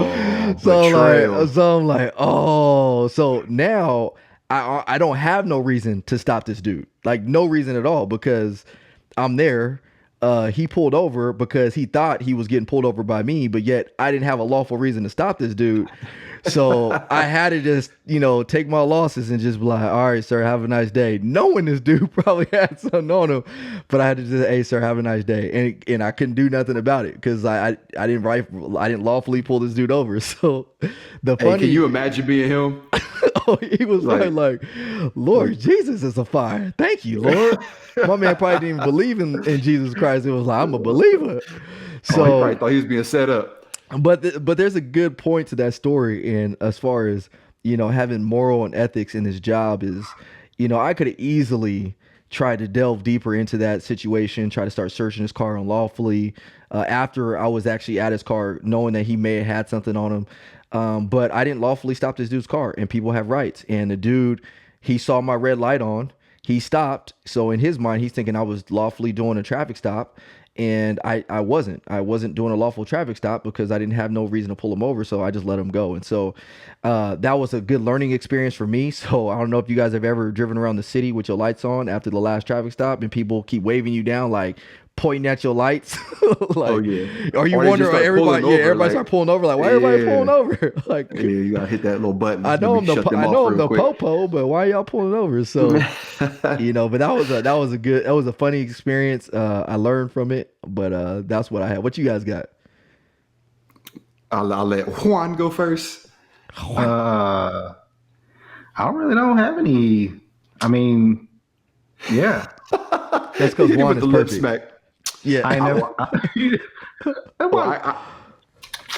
I'm like, oh, so now I don't have no reason to stop this dude. Like, no reason at all, because I'm there. He pulled over because he thought he was getting pulled over by me, but yet I didn't have a lawful reason to stop this dude. So I had to just, take my losses and just be like, all right, sir, have a nice day. Knowing this dude probably had something on him, but I had to just, hey, sir, have a nice day. And I couldn't do nothing about it because I didn't lawfully pull this dude over. So can you imagine being him? Oh, he was like, Lord Jesus is a fire. Thank you, Lord. My man probably didn't even believe in Jesus Christ. It was like, I'm a believer. So he probably thought he was being set up. But there's a good point to that story. And as far as, having moral and ethics in his job is, I could have easily tried to delve deeper into that situation, try to start searching his car unlawfully after I was actually at his car, knowing that he may have had something on him. But I didn't lawfully stop this dude's car, and people have rights. And the dude, he saw my red light on. he stopped. So in his mind, he's thinking I was lawfully doing a traffic stop. And I wasn't doing a lawful traffic stop because I didn't have no reason to pull him over. So I just let him go. And so that was a good learning experience for me. So I don't know if you guys have ever driven around the city with your lights on after the last traffic stop and people keep waving you down, like pointing at your lights. Like, oh yeah. Or you wonder, everybody start pulling over. Like, why everybody pulling over? Like, yeah, you gotta hit that little button. I know I'm the popo, but why y'all pulling over? So, you know, but that was a funny experience. I learned from it, but that's what I had. What you guys got? I'll let Juan go first. I don't have any. I mean, yeah. That's because Juan is perfect. Smack. Yeah, I never.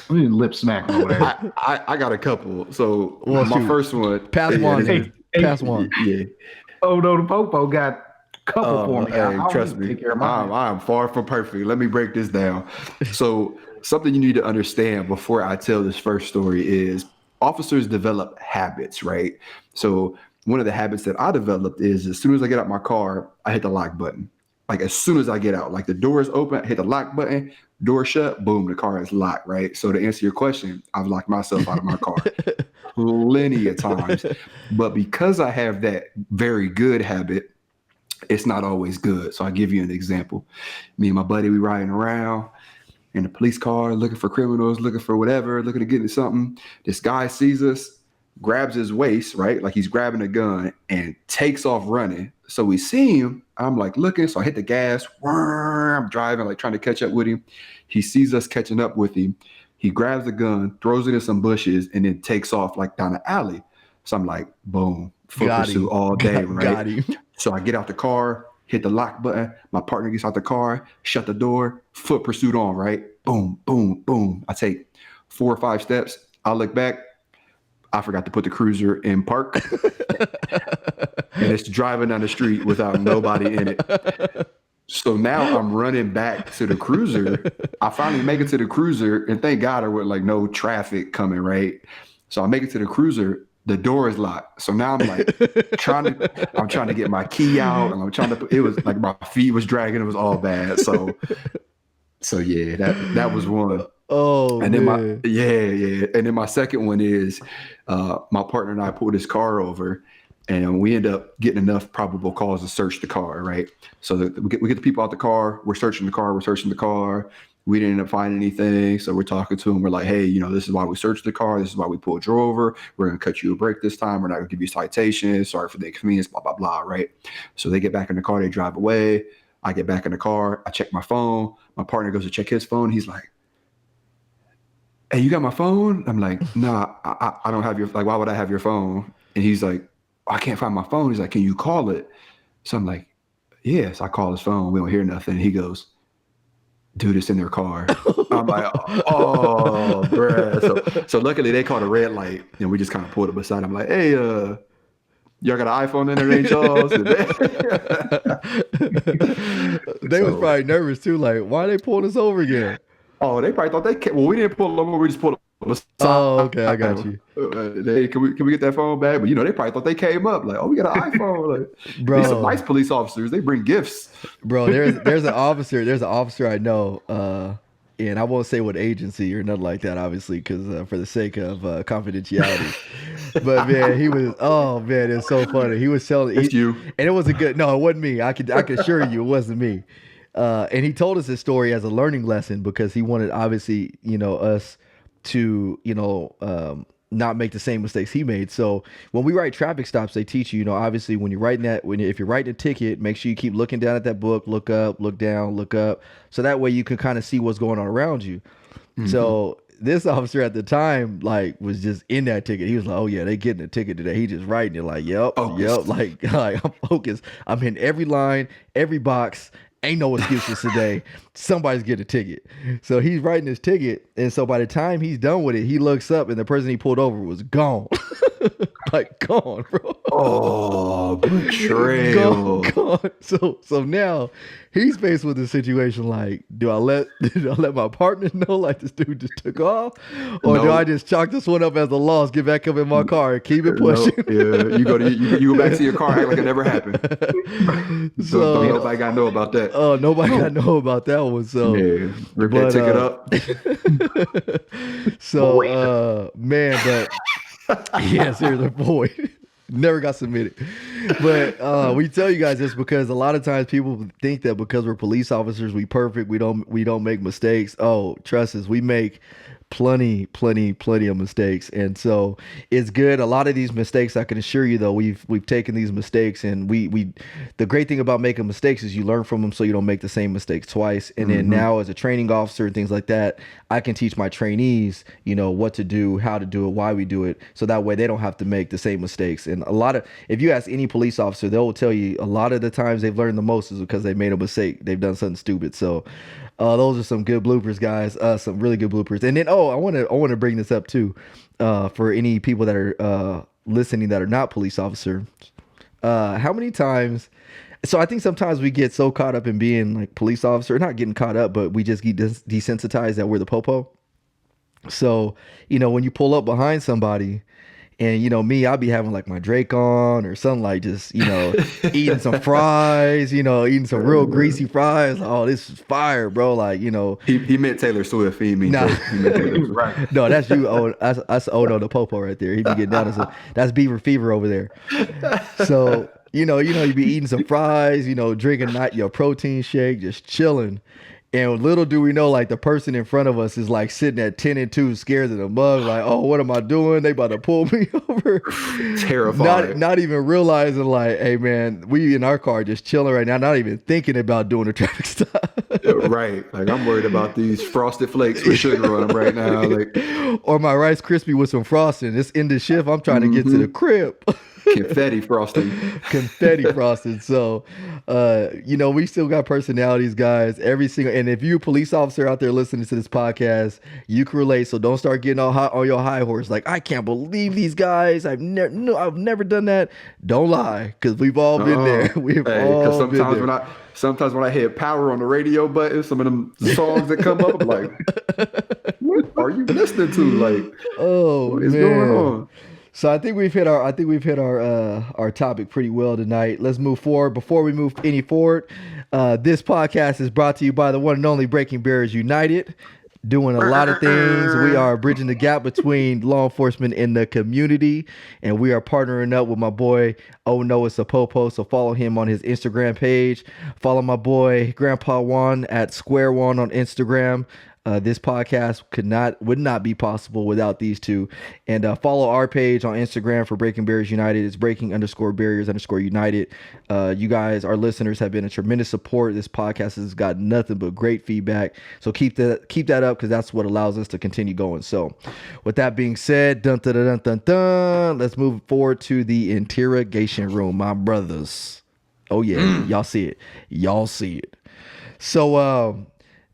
Lip smack over there. I got a couple. So my first one. Pass one. Pass one. Yeah. Oh no, the popo got a couple for me. Hey, trust me, I'm far from perfect. Let me break this down. So something you need to understand before I tell this first story is officers develop habits, right? So one of the habits that I developed is as soon as I get out my car, I hit the lock button. Like as soon as I get out, like the door is open, I hit the lock button, door shut, boom, the car is locked, right? So to answer your question, I've locked myself out of my car plenty of times. But because I have that very good habit, it's not always good. So I'll give you an example. Me and my buddy, we riding around in a police car, looking for criminals, looking for whatever, looking to get into something. This guy sees us, grabs his waist, right? Like he's grabbing a gun and takes off running. So we see him. I'm like looking. So I hit the gas. I'm driving, like trying to catch up with him. He sees us catching up with him. He grabs the gun, throws it in some bushes, and then takes off like down the alley. So I'm like, boom, foot pursuit all day, right? Got him. So I get out the car, hit the lock button. My partner gets out the car, shut the door, foot pursuit on, right? Boom, boom, boom. I take 4 or 5 steps. I look back. I forgot to put the cruiser in park. And it's driving down the street without nobody in it. So now I'm running back to the cruiser. I finally make it to the cruiser, and thank God there was like no traffic coming, right? So I make it to the cruiser. The door is locked. So now I'm like trying to get my key out, and I'm trying to it was like my feet was dragging. It was all bad. So yeah, that was one. Oh, and then man. And then my second one is my partner and I pulled his car over, and we end up getting enough probable cause to search the car, right? So we get the people out the car, we're searching the car. We didn't end up finding anything. So we're talking to them. We're like, hey, you know, this is why we searched the car. This is why we pulled you over. We're going to cut you a break this time. We're not going to give you citations. Sorry for the inconvenience, blah, blah, blah, right? So they get back in the car. They drive away. I get back in the car. I check my phone. My partner goes to check his phone. He's like, hey, you got my phone? I'm like, nah, I don't have your, like, why would I have your phone? And he's like, I can't find my phone. He's like, can you call it? So I'm like, yes, I call his phone. We don't hear nothing. He goes, dude, it's in their car. I'm like, oh, bruh. So luckily they caught a red light, and we just kind of pulled it beside. I'm like, hey, y'all got an iPhone in there, ain't y'all? They was probably nervous too. Like, why are they pulling us over again? Oh, they probably thought they came. Well, we didn't pull them over. We just pulled them beside. Oh, okay, I got you. Can we get that phone back? But you know, they probably thought they came up like, oh, we got an iPhone. Like, bro, these some nice police officers. They bring gifts. Bro, there's an officer I know, and I won't say what agency or nothing like that, obviously, because for the sake of confidentiality. But man, it's so funny. He was telling you, and it was no, it wasn't me. I could assure you, it wasn't me. And he told us his story as a learning lesson because he wanted, obviously, you know, us to, you know, not make the same mistakes he made. So when we write traffic stops, they teach you, you know, obviously when you're writing if you're writing a ticket, make sure you keep looking down at that book, look up, look down, look up. So that way you can kind of see what's going on around you. Mm-hmm. So this officer at the time, like, was just in that ticket. He was like, oh yeah, they getting a ticket today. He just writing it like, yep, like I'm focused. I'm in every line, every box. Ain't no excuses today. Somebody's getting a ticket. So he's writing his ticket. And so by the time he's done with it, he looks up and the person he pulled over was gone. Like, gone, bro. Oh, betrayal. Gone. So now he's faced with a situation like, do I let my partner know like this dude just took off, or do I just chalk this one up as a loss, get back up in my car, and keep it pushing? Yeah, you go back to your car, act like it never happened. So don't nobody got to know about that. Oh, nobody got to know about that one. So yeah, rip that ticket up. So man, but yeah, seriously, boy. Never got submitted. But we tell you guys this because a lot of times people think that because we're police officers, we perfect. We don't make mistakes. Oh, trust us, we make plenty of mistakes. And so it's good. A lot of these mistakes, I can assure you though, we've taken these mistakes, and we the great thing about making mistakes is you learn from them so you don't make the same mistakes twice. And then now as a training officer and things like that, I can teach my trainees, what to do, how to do it, why we do it, so that way they don't have to make the same mistakes. And if you ask any police officer, they'll tell you a lot of the times they've learned the most is because they made a mistake. They've done something stupid. So those are some good bloopers, guys. Some really good bloopers. And then, I want to bring this up too, for any people that are listening that are not police officers. How many times? So I think sometimes we get so caught up in being like police officer, not getting caught up, but we just get desensitized that we're the popo. So when you pull up behind somebody. And me, I'll be having like my Drake on or something, like just eating some fries, eating some real greasy fries. Oh, this is fire, bro! Like he meant Taylor Swift. He meant Taylor Swift. Right. No, that's you. Oh, that's Odo the Popo right there. He be getting down. That's Beaver Fever over there. So you be eating some fries, drinking your protein shake, just chilling. And little do we know, like the person in front of us is like sitting at 10 and 2, scared of the mug, like, oh, what am I doing? They about to pull me over. Terrified. Not even realizing, like, hey man, we in our car just chilling right now, not even thinking about doing a traffic stop. Right. Like I'm worried about these frosted flakes with sugar on them right now. Like, or my Rice Krispie with some frosting. It's in the shift. I'm trying to get to the crib. Confetti frosting. So we still got personalities, guys. And if you're a police officer out there listening to this podcast, you can relate. So don't start getting all hot on your high horse like, I can't believe these guys, I've never done that. Don't lie, because we've all been there. Sometimes when I hit power on the radio button, some of them songs that come up, I'm like, what are you listening to? Like, what is going on? So I think we've hit our topic pretty well tonight. Let's move forward. Before we move any forward, this podcast is brought to you by the one and only Breaking Barriers United, doing a lot of things. We are bridging the gap between law enforcement and the community, and we are partnering up with my boy Noah Sapopo. So follow him on his Instagram page. Follow my boy Grandpa Juan at Square One on Instagram. This podcast would not be possible without these two. And follow our page on Instagram for Breaking Barriers United. It's breaking_barriers_united. You guys, our listeners, have been a tremendous support. This podcast has got nothing but great feedback. So keep that up, because that's what allows us to continue going. So with that being said, let's move forward to the interrogation room, my brothers. Oh yeah, y'all see it. So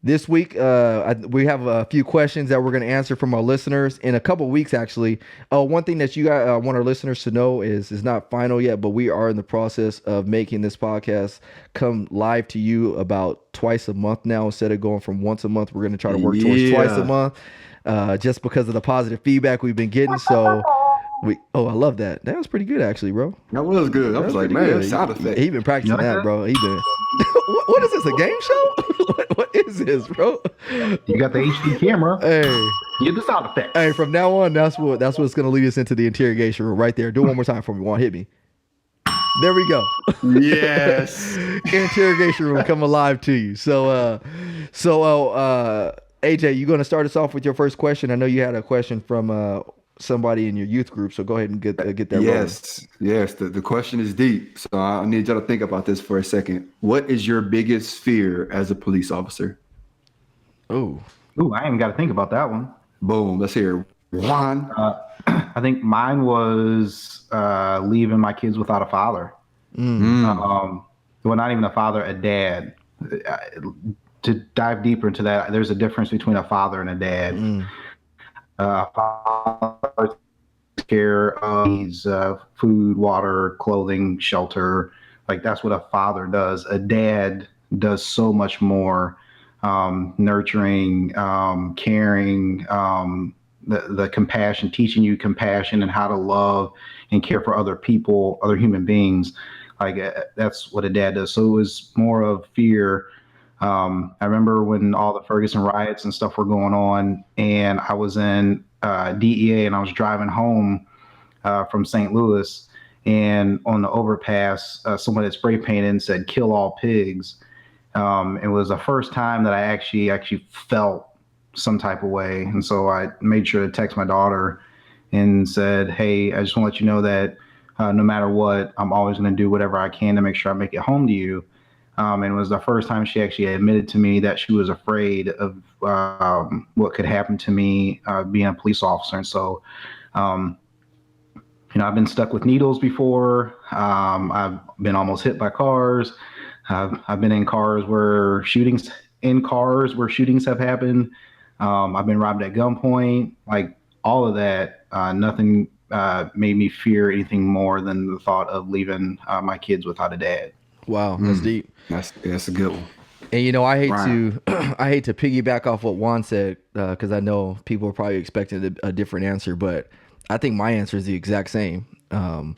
this week, we have a few questions that we're going to answer from our listeners in a couple weeks, actually. One thing that you guys want our listeners to know is not final yet, but we are in the process of making this podcast come live to you about twice a month now. Instead of going from once a month, we're going to try to work towards twice a month, just because of the positive feedback we've been getting. So I love that. That was pretty good, actually, bro. That was good. I was like, man, sound effect. He been practicing that, bro. He been. What is this? A game show? What is this, bro? You got the HD camera. Hey, get the sound effects. Hey, from now on, that's what's gonna lead us into the interrogation room right there. Do it one more time for me. Juan, hit me. There we go. Yes. Interrogation room coming live to you. So AJ, you gonna start us off with your first question? I know you had a question from somebody in your youth group, so go ahead and get that. Yes. The question is deep, so I need y'all to think about this for a second. What is your biggest fear as a police officer? I ain't got to think about that one. Boom. Let's hear it. Juan. I think mine was leaving my kids without a father. Well, not even a father, a dad. To dive deeper into that, there's a difference between a father and a dad. Father takes care of needs, food, water, clothing, shelter, like that's what a father does. A dad does so much more, nurturing, caring, the compassion, teaching you compassion and how to love and care for other people, other human beings. Like that's what a dad does. So it was more of fear. I remember when all the Ferguson riots and stuff were going on, and I was in DEA, and I was driving home from St. Louis, and on the overpass, someone had spray painted and said "Kill all pigs." It was the first time that I actually felt some type of way, and so I made sure to text my daughter and said, "Hey, I just want to let you know that no matter what, I'm always going to do whatever I can to make sure I make it home to you." And it was the first time she actually admitted to me that she was afraid of what could happen to me being a police officer. And so, I've been stuck with needles before. I've been almost hit by cars. I've been in cars where shootings have happened. I've been robbed at gunpoint. Like all of that, nothing made me fear anything more than the thought of leaving my kids without a dad. Wow, that's deep. That's a good one. And I hate to I hate to piggyback off what Juan said because I know people are probably expecting a different answer, but I think my answer is the exact same. And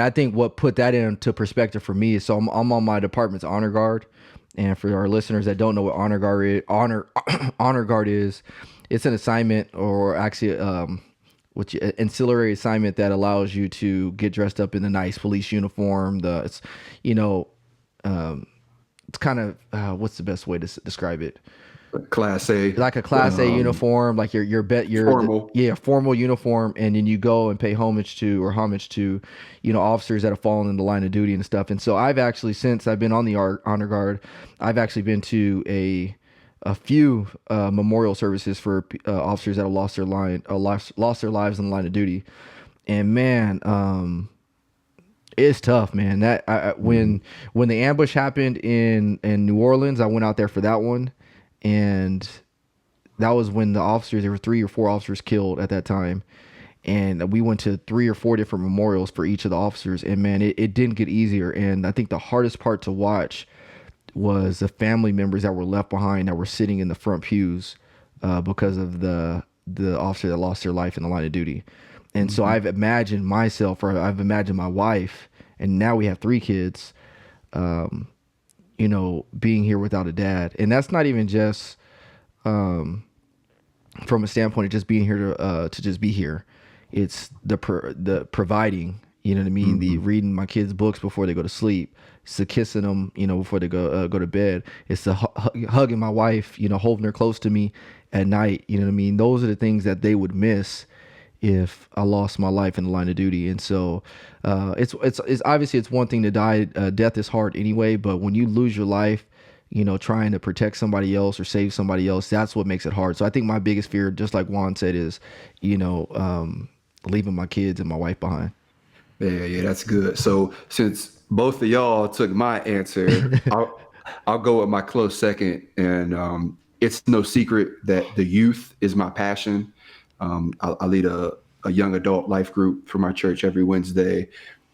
I think what put that into perspective for me is I'm on my department's honor guard, and for our listeners that don't know what honor guard is, it's an assignment or actually ancillary assignment that allows you to get dressed up in the nice police uniform. It's kind of what's the best way to describe it? Class A, like a Class A uniform, like your formal. Formal uniform, and then you go and pay homage to officers that have fallen in the line of duty and stuff. And so I've actually, since I've been on the honor guard, I've actually been to a few memorial services for officers that have lost their lives in the line of duty. And man, it's tough, man. That when the ambush happened in New Orleans, I went out there for that one, and that was when there were 3 or 4 officers killed at that time, and we went to 3 or 4 different memorials for each of the officers. And man, it didn't get easier. And I think the hardest part to watch was the family members that were left behind that were sitting in the front pews because of the officer that lost their life in the line of duty. And so I've imagined myself, or I've imagined my wife, and now we have 3 kids, being here without a dad. And that's not even just from a standpoint of just being here to just be here. It's the providing, you know what I mean? Mm-hmm. The reading my kids' books before they go to sleep. It's the kissing them, before they go to bed. It's the hugging my wife, holding her close to me at night. You know what I mean? Those are the things that they would miss if I lost my life in the line of duty. And so it's obviously it's one thing to die. Death is hard anyway, but when you lose your life, trying to protect somebody else or save somebody else, that's what makes it hard. So I think my biggest fear, just like Juan said, is, leaving my kids and my wife behind. Yeah, that's good. So since both of y'all took my answer, I'll go with my close second. And it's no secret that the youth is my passion. I lead a young adult life group for my church every Wednesday.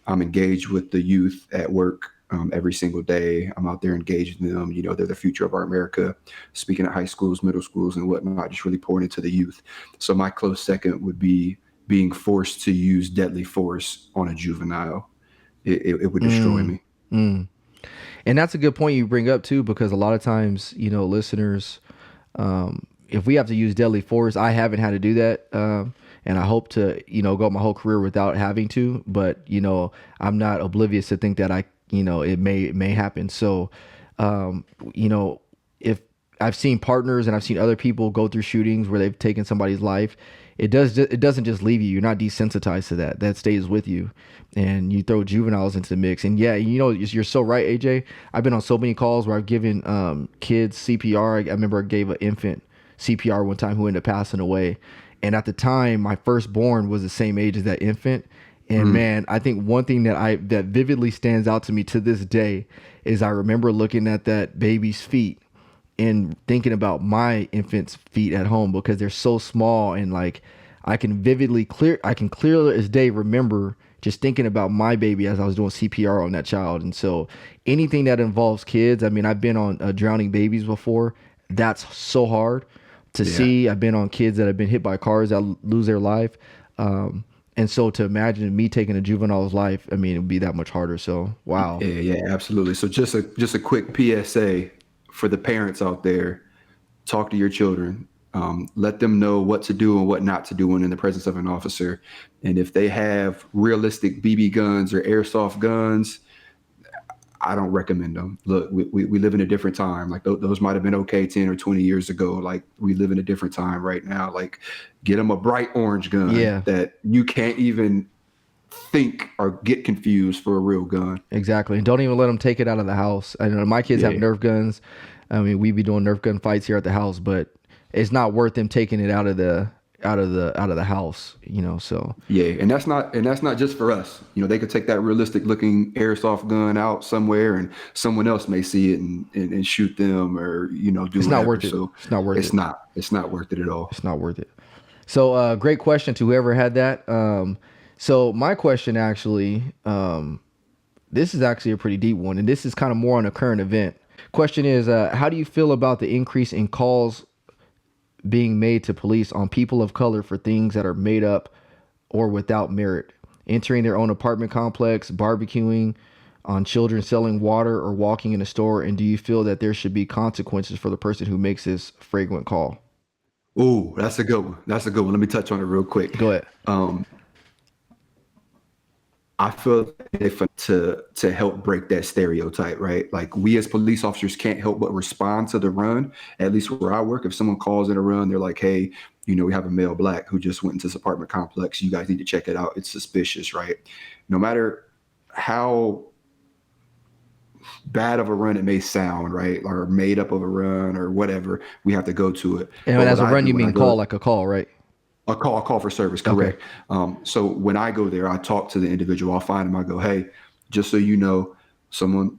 I'm engaged with the youth at work every single day. I'm out there engaging them. They're the future of our America, speaking at high schools, middle schools, and whatnot, just really pouring into the youth. So my close second would be being forced to use deadly force on a juvenile. It would destroy me. And that's a good point you bring up too, because a lot of times, listeners, if we have to use deadly force, I haven't had to do that. And I hope to, go my whole career without having to, but, I'm not oblivious to think that it may happen. So, if I've seen partners and I've seen other people go through shootings where they've taken somebody's life, it doesn't just leave you. You're not desensitized to that. That stays with you, and you throw juveniles into the mix. And yeah, you're so right, AJ. I've been on so many calls where I've given kids CPR. I remember I gave an infant CPR one time who ended up passing away. And at the time, my firstborn was the same age as that infant. And man, I think one thing that vividly stands out to me to this day is I remember looking at that baby's feet and thinking about my infant's feet at home, because they're so small, and like I can clearly as day remember just thinking about my baby as I was doing CPR on that child. And so anything that involves kids, I mean, I've been on drowning babies before. That's so hard to see. I've been on kids that have been hit by cars that lose their life. And so to imagine me taking a juvenile's life, I mean, it would be that much harder. So, wow. Yeah, absolutely. So just a quick PSA for the parents out there: talk to your children. Let them know what to do and what not to do when in the presence of an officer. And if they have realistic BB guns or airsoft guns, I don't recommend them. Look, we live in a different time. Like those might have been okay 10 or 20 years ago. Like we live in a different time right now. Like get them a bright orange gun that you can't even think or get confused for a real gun. Exactly. And don't even let them take it out of the house. I know my kids have Nerf guns. I mean, we be doing Nerf gun fights here at the house, but it's not worth them taking it out of the house, you know. So and that's not just for us. You know, they could take that realistic looking airsoft gun out somewhere and someone else may see it and shoot them, or, you know, do it's whatever. Not worth it. So it's not worth it. It's not worth it at all. It's not worth it. So great question to whoever had that. So my question actually, this is actually a pretty deep one, and this is kind of more on a current event. Question is, how do you feel about the increase in calls being made to police on people of color for things that are made up or without merit, entering their own apartment complex, barbecuing on children, selling water, or walking in a store? And do you feel that there should be consequences for the person who makes this fragrant call? Ooh, that's a good one. Let me touch on it real quick. Go ahead. I feel if to help break that stereotype, right? Like we as police officers can't help but respond to the run. At least where I work, if someone calls in a run, they're like, hey, you know, we have a male black who just went into this apartment complex. You guys need to check it out. It's suspicious, right? No matter how bad of a run it may sound, right? Or made up of a run or whatever, we have to go to it. And as a run, you mean call, like a call, right? A call for service, correct. Okay. So when I go there, I talk to the individual. I'll find them. I go, hey, just so you know, someone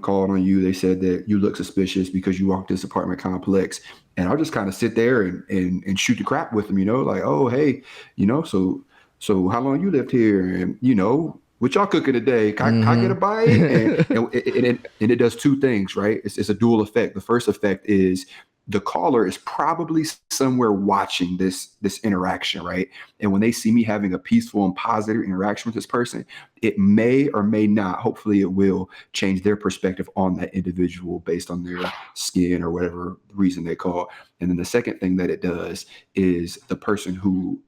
called on you. They said that you look suspicious because you walked this apartment complex. And I'll just kind of sit there and shoot the crap with them, you know, like, oh, hey, you know, so how long you lived here? And, you know, what y'all cooking today? Can I get a bite? And it does two things, right? It's a dual effect. The first effect is the caller is probably somewhere watching this interaction, right? And when they see me having a peaceful and positive interaction with this person, it may or may not, hopefully it will, change their perspective on that individual based on their skin or whatever reason they call. And then the second thing that it does is the person who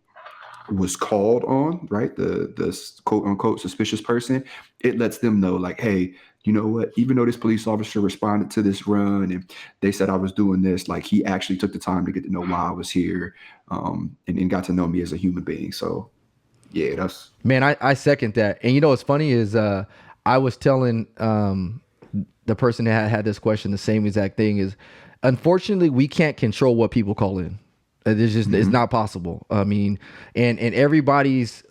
was called on, right, the quote unquote suspicious person, it lets them know, like, hey, you know what, even though this police officer responded to this run and they said I was doing this, like he actually took the time to get to know why I was here, and got to know me as a human being. So yeah, that's, man, I second that. And you know what's funny is I was telling the person that had this question the same exact thing. Is unfortunately we can't control what people call in. It's just it's not possible. I mean, and everybody's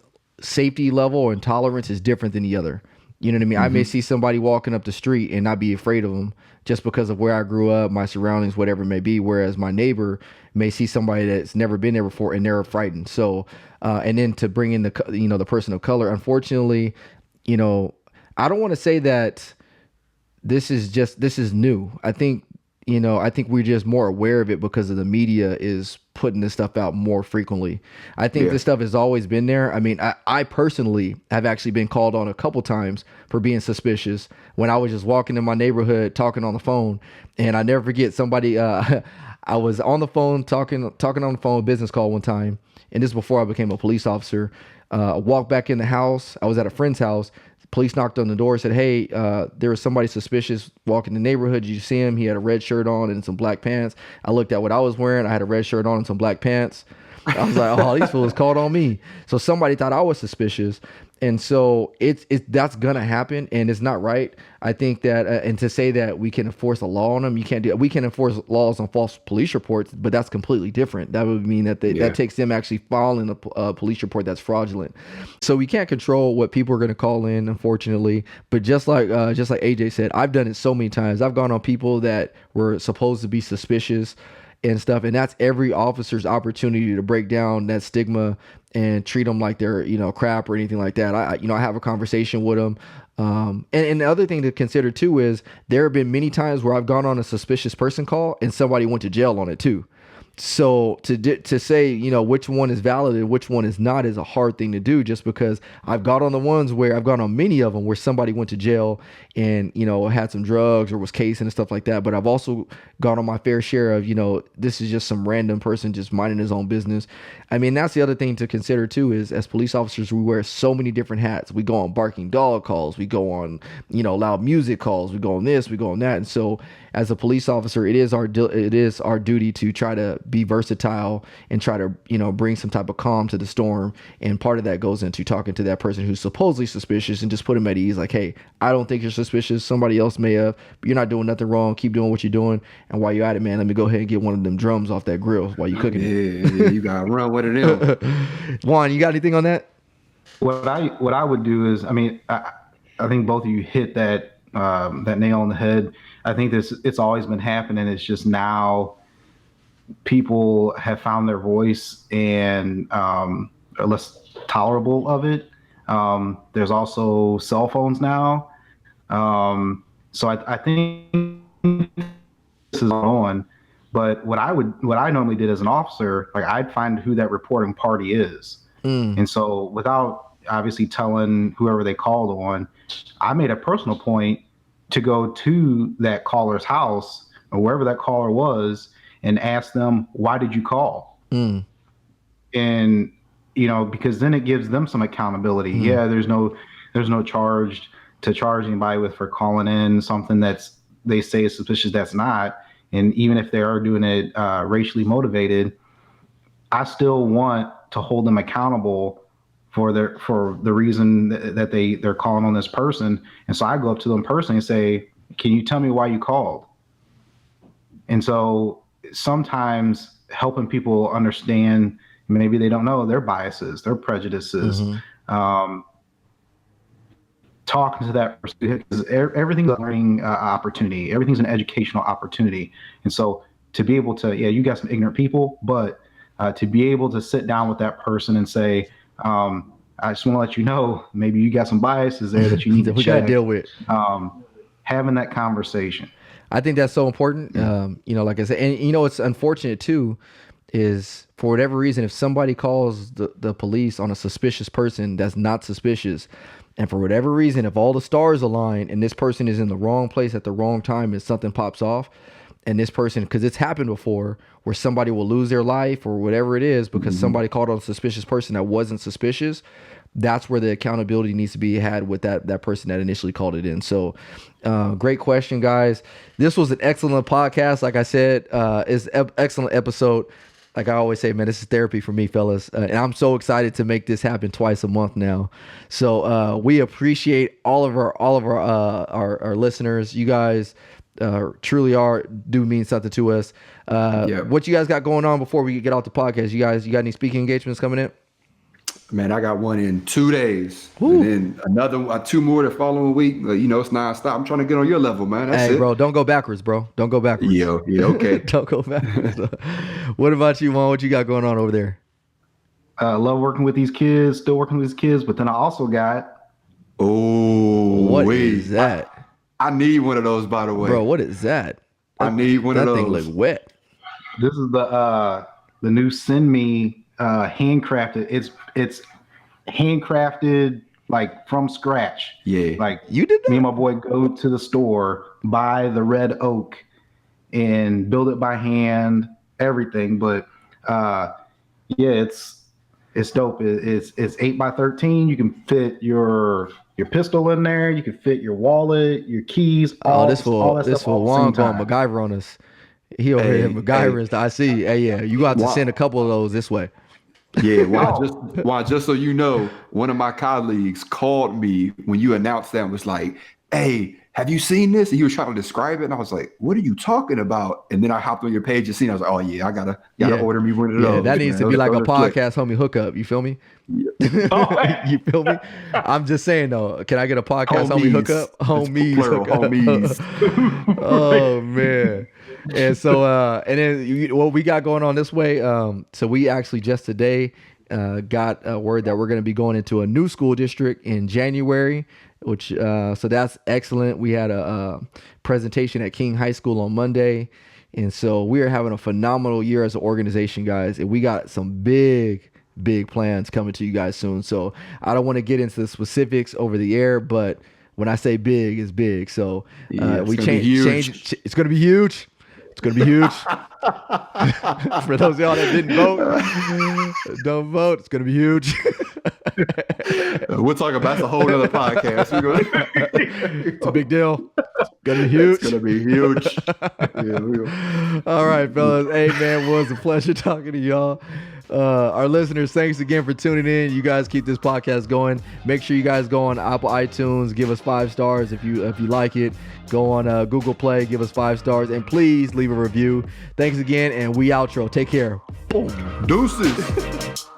safety level and tolerance is different than the other. You know what I mean? I may see somebody walking up the street and not be afraid of them just because of where I grew up, my surroundings, whatever it may be. Whereas my neighbor may see somebody that's never been there before and they're frightened. So, and then to bring in the person of color, unfortunately, you know, I don't want to say that this is new. I think we're just more aware of it because of the media is putting this stuff out more frequently. I think this stuff has always been there. I mean, I personally have actually been called on a couple times for being suspicious when I was just walking in my neighborhood talking on the phone. And I never forget somebody, I was on the phone talking on the phone, business call one time. And this is before I became a police officer. I walked back in the house. I was at a friend's house. Police knocked on the door, said, hey, there was somebody suspicious walking the neighborhood. Did you see him? He had a red shirt on and some black pants. I looked at what I was wearing. I had a red shirt on and some black pants. I was like, oh, these fools called on me. So somebody thought I was suspicious. And so that's going to happen, and it's not right. I think that, and to say that we can enforce a law on them, you can't do it. We can enforce laws on false police reports, but that's completely different. That would mean that that takes them actually filing a police report that's fraudulent. So we can't control what people are going to call in, unfortunately. But just like AJ said, I've done it so many times. I've gone on people that were supposed to be suspicious, and stuff. And that's every officer's opportunity to break down that stigma and treat them like they're, crap or anything like that. I have a conversation with them. And the other thing to consider too is there have been many times where I've gone on a suspicious person call and somebody went to jail on it too. So to say, which one is valid and which one is not is a hard thing to do, just because I've got on the ones where I've gone on many of them where somebody went to jail and, had some drugs or was casing and stuff like that. But I've also gone on my fair share of, this is just some random person just minding his own business. I mean, that's the other thing to consider too, is as police officers, we wear so many different hats. We go on barking dog calls, we go on, loud music calls, we go on this, we go on that. And so as a police officer, it is our duty to try to be versatile and try to, bring some type of calm to the storm. And part of that goes into talking to that person who's supposedly suspicious and just put them at ease. Like, hey, I don't think you're suspicious. Somebody else may have, but you're not doing nothing wrong. Keep doing what you're doing. And while you're at it, man, let me go ahead and get one of them drums off that grill while you're cooking it. Yeah, you gotta run with it. Juan, you got anything on that? What I would do is, I think both of you hit that nail on the head. I think it's always been happening. It's just now people have found their voice and are less tolerable of it. There's also cell phones now. So I think this is on. But what I normally did as an officer, like I'd find who that reporting party is. And so without obviously telling whoever they called on, I made a personal point to go to that caller's house or wherever that caller was and ask them, why did you call? And, because then it gives them some accountability. Yeah, there's no charge to charge anybody with for calling in something that's they say is suspicious that's not. And even if they are doing it racially motivated, I still want to hold them accountable for the reason that they're calling on this person. And so I go up to them personally and say, can you tell me why you called? And so sometimes helping people understand, maybe they don't know their biases, their prejudices, talking to that person, because everything's a learning opportunity. Everything's an educational opportunity. And so to be able to, you got some ignorant people, but to be able to sit down with that person and say, I just want to let you know, maybe you got some biases there that you need to we got to deal with. Having that conversation. I think that's so important. Like I said, and it's unfortunate too, is for whatever reason, if somebody calls the police on a suspicious person that's not suspicious, and for whatever reason, if all the stars align and this person is in the wrong place at the wrong time and something pops off, and this person, because it's happened before where somebody will lose their life or whatever it is because somebody called on a suspicious person that wasn't suspicious, that's where the accountability needs to be had with that person that initially called it in. So great question, guys. This was an excellent podcast. Like I said, it's an excellent episode. Like I always say, man, this is therapy for me, fellas. And I'm so excited to make this happen twice a month now. So we appreciate all of our listeners. You guys truly do mean something to us. What you guys got going on before we get off the podcast? You got any speaking engagements coming in? Man, I got one in 2 days. Woo. And then another 2 more the following week. It's nonstop. I'm trying to get on your level, man. That's it. Bro, don't go backwards, bro. Don't go backwards. Yeah, okay. Don't go backwards. What about you, Juan? What you got going on over there? Love working with these kids, still working with these kids, but then I also got... What is that? I need one of those, by the way. Bro, what is that? I need one of those. That thing look wet. This is the new Send Me handcrafted. It's handcrafted like from scratch. Yeah. Like you did that? Me and my boy go to the store, buy the red oak and build it by hand, everything. But it's dope. It's 8x13. You can fit your pistol in there. You can fit your wallet, your keys. This fool Juan going MacGyver on us. He over here MacGyver the IC. Hey, yeah, you got to send a couple of those this way. Yeah, just so you know, one of my colleagues called me when you announced that and was like, hey, have you seen this? And he was trying to describe it. And I was like, what are you talking about? And then I hopped on your page and seen it. I was like, oh yeah, I gotta order me one of those. That needs to be like a podcast homie hookup. You feel me? Yeah. You feel me? I'm just saying though, can I get a podcast homie hookup? Homies. Plural, homies. Oh man. And so and then what we got going on this way, so we actually just today got a word that we're going to be going into a new school district in January, which so that's excellent. We had a presentation at King High School on Monday, and so we are having a phenomenal year as an organization, guys, and we got some big plans coming to you guys soon. So I don't want to get into the specifics over the air, but when I say big, it's big. So we change. It's going to be huge. It's going to be huge. For those of y'all that didn't vote, don't vote. It's going to be huge. We'll talk about a whole other podcast. It's a big deal. It's going to be huge. It's going to be huge. Yeah, all right, fellas. Hey, man, it was a pleasure talking to y'all. Our listeners, thanks again for tuning in. You guys keep this podcast going. Make sure you guys go on Apple iTunes, give us 5 stars if you like it. Go on Google Play, give us 5 stars, and please leave a review. Thanks again, and we outro. Take care. Boom. Deuces.